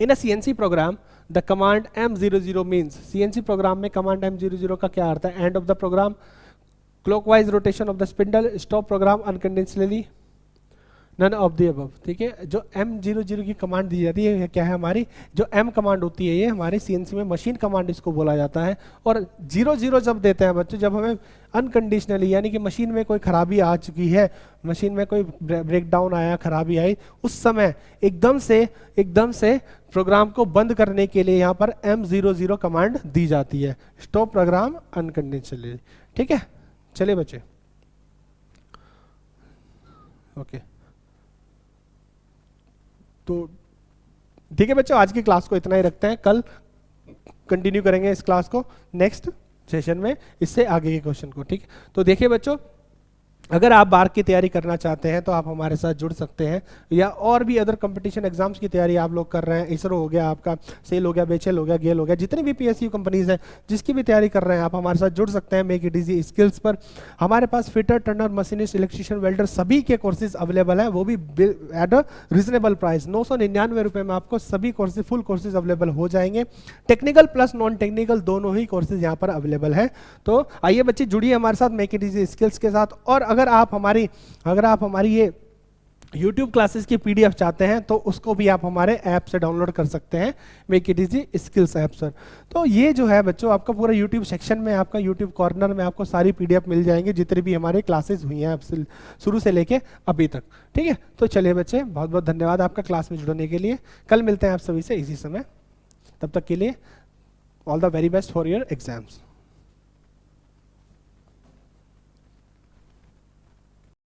in a CNC program the command M00 means, CNC program में कमांड M00 का क्या अर्थ है, end of the program, clockwise rotation of the spindle, stop program unconditionally, none of the above. ठीक है, जो M00 की कमांड दी जाती है क्या है, हमारी जो M कमांड होती है ये हमारी सीएनसी में मशीन कमांड इसको बोला जाता है। और 00 जब देते हैं बच्चों, जब हमें अनकंडीशनली यानी कि मशीन में कोई खराबी आ चुकी है, मशीन में कोई ब्रेकडाउन आया, खराबी आई, उस समय एकदम से प्रोग्राम को बंद करने के लिए यहाँ पर M00 कमांड दी जाती है, स्टॉप प्रोग्राम अनकंडीशनली। ठीक है, चलिए बच्चे, ओके। तो ठीक है बच्चों, आज की क्लास को इतना ही रखते हैं, कल कंटिन्यू करेंगे इस क्लास को नेक्स्ट सेशन में, इससे आगे के क्वेश्चन को। ठीक, तो देखिए बच्चों, अगर आप बार की तैयारी करना चाहते हैं तो आप हमारे साथ जुड़ सकते हैं, या और भी अदर कंपटीशन एग्जाम्स की तैयारी आप लोग कर रहे हैं, इसरो हो गया आपका, सेल हो गया, बेचेल हो गया, गेल हो गया, जितनी भी पीएसयू कंपनीज हैं जिसकी भी तैयारी कर रहे हैं आप हमारे साथ जुड़ सकते हैं मेक इट इजी स्किल्स पर। हमारे पास fitter, turner, machinist, electrician, welder सभी के कोर्सेज अवेलेबल है, वो भी एट अ रिजनेबल प्राइस। 999 रुपये में आपको सभी कोर्सेज, फुल कोर्सेज अवेलेबल हो जाएंगे। टेक्निकल प्लस नॉन टेक्निकल दोनों ही कोर्सेज यहाँ पर अवेलेबल है। तो आइए बच्चे, जुड़िए हमारे साथ मेक इट इजी स्किल्स के साथ। और अगर आप हमारी ये YouTube क्लासेस की PDF चाहते हैं तो उसको भी आप हमारे ऐप से डाउनलोड कर सकते हैं, make it easy skills app sir. तो ये जो है बच्चों, आपका पूरा YouTube सेक्शन में, आपका YouTube कॉर्नर में आपको सारी PDF मिल जाएंगे जितनी भी हमारे क्लासेस हुई हैं शुरू से लेके अभी तक। ठीक है, तो चलिए बच्चे, बहुत बहुत धन्यवाद आपका क्लास में जुड़ने के लिए। कल मिलते हैं आप सभी से इसी समय, तब तक के लिए all the very best for your exams.